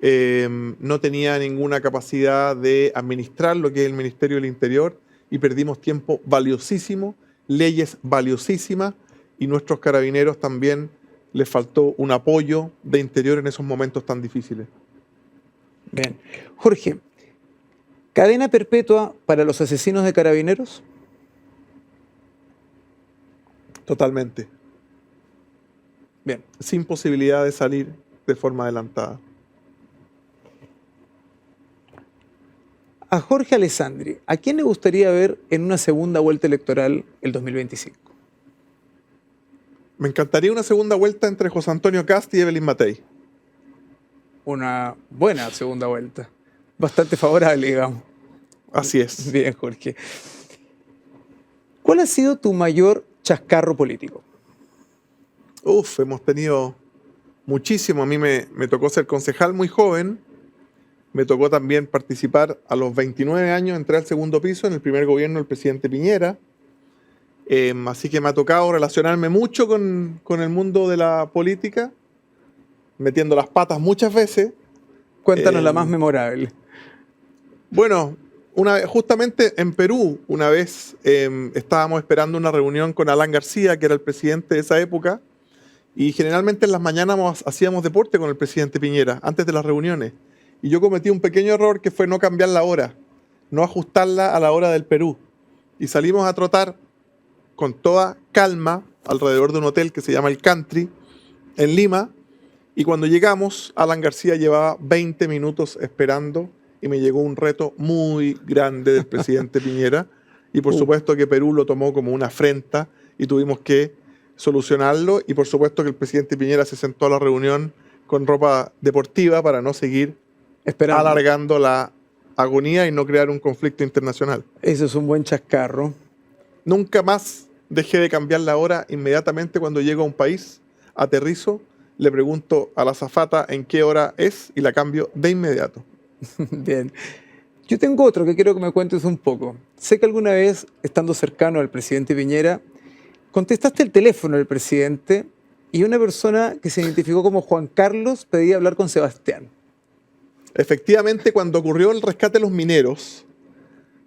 no tenía ninguna capacidad de administrar lo que es el Ministerio del Interior y perdimos tiempo valiosísimo, leyes valiosísimas y nuestros carabineros también les faltó un apoyo de Interior en esos momentos tan difíciles. Bien. Jorge, ¿cadena perpetua para los asesinos de carabineros? Totalmente. Bien. Sin posibilidad de salir de forma adelantada. A Jorge Alessandri, ¿a quién le gustaría ver en una segunda vuelta electoral el 2025? Me encantaría una segunda vuelta entre José Antonio Kast y Evelyn Matei. Una buena segunda vuelta. Bastante favorable, digamos. Así es. Bien, Jorge. ¿Cuál ha sido tu mayor chascarro político? Hemos tenido muchísimo. A mí me tocó ser concejal muy joven. Me tocó también participar a los 29 años, entré al segundo piso en el primer gobierno del presidente Piñera. Así que me ha tocado relacionarme mucho con el mundo de la política, metiendo las patas muchas veces. Cuéntanos la más memorable. Bueno, justamente en Perú, una vez estábamos esperando una reunión con Alan García, que era el presidente de esa época, y generalmente en las mañanas hacíamos deporte con el presidente Piñera, antes de las reuniones. Y yo cometí un pequeño error que fue no cambiar la hora, no ajustarla a la hora del Perú. Y salimos a trotar con toda calma alrededor de un hotel que se llama El Country, en Lima. Y cuando llegamos, Alan García llevaba 20 minutos esperando y me llegó un reto muy grande del presidente Piñera. Y por supuesto que Perú lo tomó como una afrenta y tuvimos que solucionarlo. Y por supuesto que el presidente Piñera se sentó a la reunión con ropa deportiva para no seguir alargando la agonía y no crear un conflicto internacional. Eso es un buen chascarro. Nunca más dejé de cambiar la hora. Inmediatamente cuando llego a un país, aterrizo, le pregunto a la azafata en qué hora es y la cambio de inmediato. Bien. Yo tengo otro que quiero que me cuentes un poco. Sé que alguna vez, estando cercano al presidente Piñera, contestaste el teléfono del presidente y una persona que se identificó como Juan Carlos pedía hablar con Sebastián. Efectivamente, cuando ocurrió el rescate de los mineros,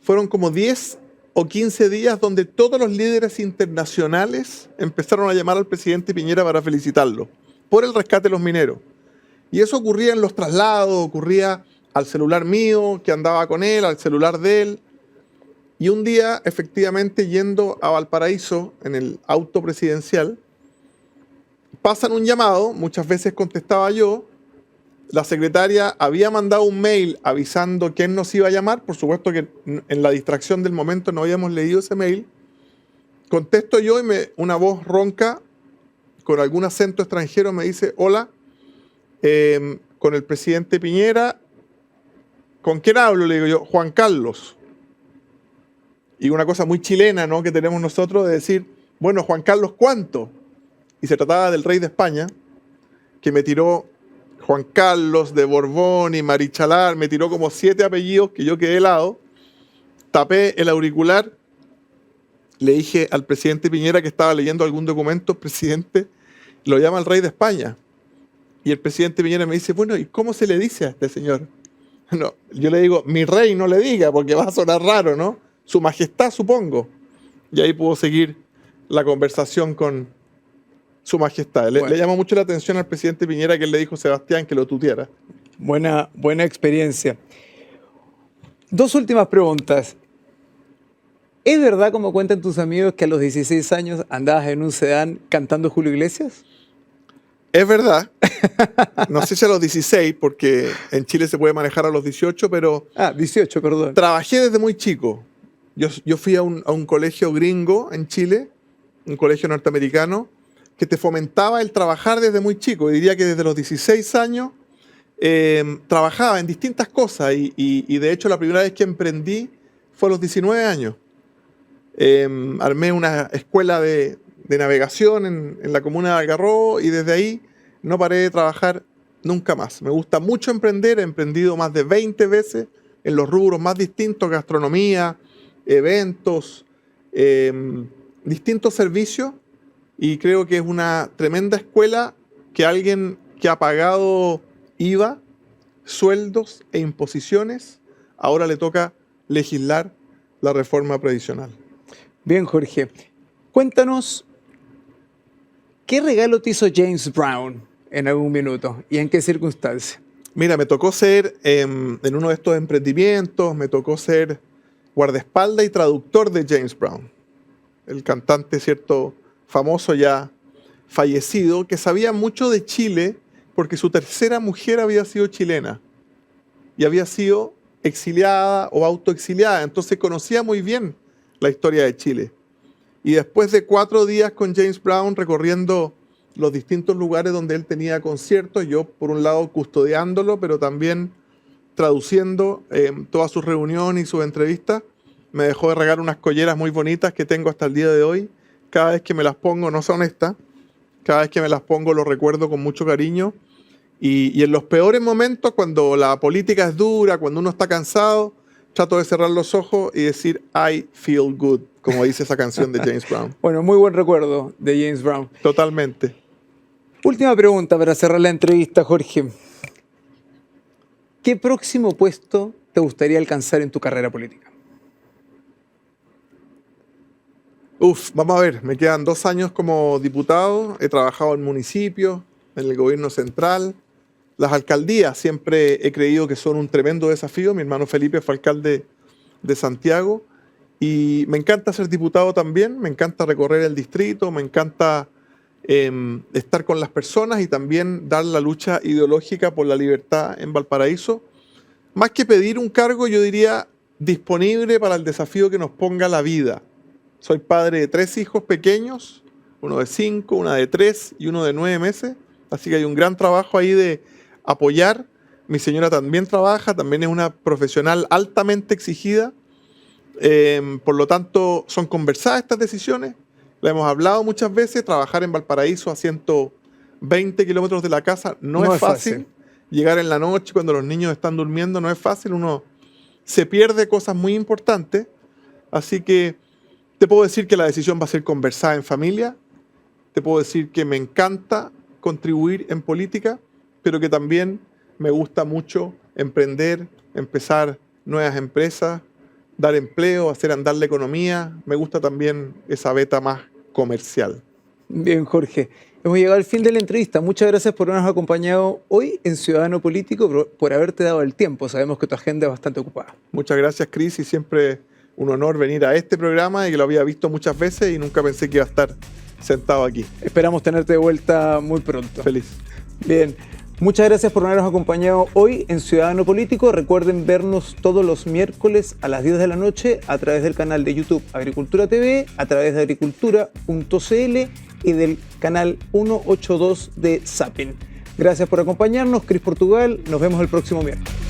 fueron como 10 o 15 días donde todos los líderes internacionales empezaron a llamar al presidente Piñera para felicitarlo por el rescate de los mineros. Y eso ocurría en los traslados, ocurría al celular mío, que andaba con él, al celular de él. Y un día, efectivamente, yendo a Valparaíso en el auto presidencial, pasan un llamado, muchas veces contestaba yo. La secretaria había mandado un mail avisando quién nos iba a llamar. Por supuesto que en la distracción del momento no habíamos leído ese mail. Contesto yo y una voz ronca con algún acento extranjero me dice: hola, con el presidente Piñera. ¿Con quién hablo? Le digo yo: Juan Carlos. Y una cosa muy chilena, ¿no?, que tenemos nosotros de decir: bueno, Juan Carlos, ¿cuánto? Y se trataba del rey de España, que me tiró Juan Carlos de Borbón y Marichalar, me tiró como 7 apellidos que yo quedé helado. Tapé el auricular, le dije al presidente Piñera que estaba leyendo algún documento: presidente, lo llama el rey de España. Y el presidente Piñera me dice: bueno, ¿y cómo se le dice a este señor? No, yo le digo: mi rey no le diga, porque va a sonar raro, ¿no? Su majestad, supongo. Y ahí pudo seguir la conversación con su majestad. Le llamó mucho la atención al presidente Piñera que él le dijo a Sebastián que lo tuteara. Buena experiencia. 2 últimas preguntas. ¿Es verdad, como cuentan tus amigos, que a los 16 años andabas en un sedán cantando Julio Iglesias? Es verdad. No sé si a los 16, porque en Chile se puede manejar a los 18, pero... 18, perdón. Trabajé desde muy chico. Yo fui a un colegio gringo en Chile, un colegio norteamericano, que te fomentaba el trabajar desde muy chico. Y diría que desde los 16 años trabajaba en distintas cosas. Y de hecho la primera vez que emprendí fue a los 19 años. Armé una escuela de navegación en la comuna de Algarrobo y desde ahí no paré de trabajar nunca más. Me gusta mucho emprender, he emprendido más de 20 veces en los rubros más distintos, gastronomía, eventos, distintos servicios, y creo que es una tremenda escuela que alguien que ha pagado IVA, sueldos e imposiciones, ahora le toca legislar la reforma previsional. Bien, Jorge. Cuéntanos, ¿qué regalo te hizo James Brown en algún minuto y en qué circunstancia? Mira, me tocó ser, en uno de estos emprendimientos, me tocó ser guardaespaldas y traductor de James Brown, el cantante, cierto, famoso ya fallecido, que sabía mucho de Chile porque su tercera mujer había sido chilena y había sido exiliada o autoexiliada, entonces conocía muy bien la historia de Chile. Y después de 4 días con James Brown recorriendo los distintos lugares donde él tenía conciertos, yo por un lado custodiándolo, pero también traduciendo todas sus reuniones y sus entrevistas, me dejó de regalar unas colleras muy bonitas que tengo hasta el día de hoy. Cada vez que me las pongo, no son estas, cada vez que me las pongo lo recuerdo con mucho cariño. Y en los peores momentos, cuando la política es dura, cuando uno está cansado, trato de cerrar los ojos y decir I feel good, como dice esa canción de James Brown. Bueno, muy buen recuerdo de James Brown. Totalmente. Última pregunta para cerrar la entrevista, Jorge. ¿Qué próximo puesto te gustaría alcanzar en tu carrera política? Vamos a ver, me quedan 2 años como diputado, he trabajado en municipios, en el gobierno central. Las alcaldías siempre he creído que son un tremendo desafío. Mi hermano Felipe fue alcalde de Santiago y me encanta ser diputado también, me encanta recorrer el distrito, me encanta estar con las personas y también dar la lucha ideológica por la libertad en Valparaíso. Más que pedir un cargo, yo diría disponible para el desafío que nos ponga la vida. Soy padre de 3 hijos pequeños, uno de 5, una de 3 y uno de 9 meses. Así que hay un gran trabajo ahí de apoyar. Mi señora también trabaja, también es una profesional altamente exigida. Por lo tanto, son conversadas estas decisiones. La hemos hablado muchas veces. Trabajar en Valparaíso a 120 kilómetros de la casa no es fácil. Llegar en la noche cuando los niños están durmiendo no es fácil. Uno se pierde cosas muy importantes. Así que te puedo decir que la decisión va a ser conversada en familia. Te puedo decir que me encanta contribuir en política, pero que también me gusta mucho emprender, empezar nuevas empresas, dar empleo, hacer andar la economía. Me gusta también esa beta más comercial. Bien, Jorge. Hemos llegado al fin de la entrevista. Muchas gracias por habernos acompañado hoy en Ciudadano Político, por haberte dado el tiempo. Sabemos que tu agenda es bastante ocupada. Muchas gracias, Cris, y siempre un honor venir a este programa y que lo había visto muchas veces y nunca pensé que iba a estar sentado aquí. Esperamos tenerte de vuelta muy pronto. Feliz. Bien, muchas gracias por habernos acompañado hoy en Ciudadano Político. Recuerden vernos todos los miércoles a las 10 de la noche a través del canal de YouTube Agricultura TV, a través de agricultura.cl y del canal 182 de Zapping. Gracias por acompañarnos, Cris Portugal. Nos vemos el próximo miércoles.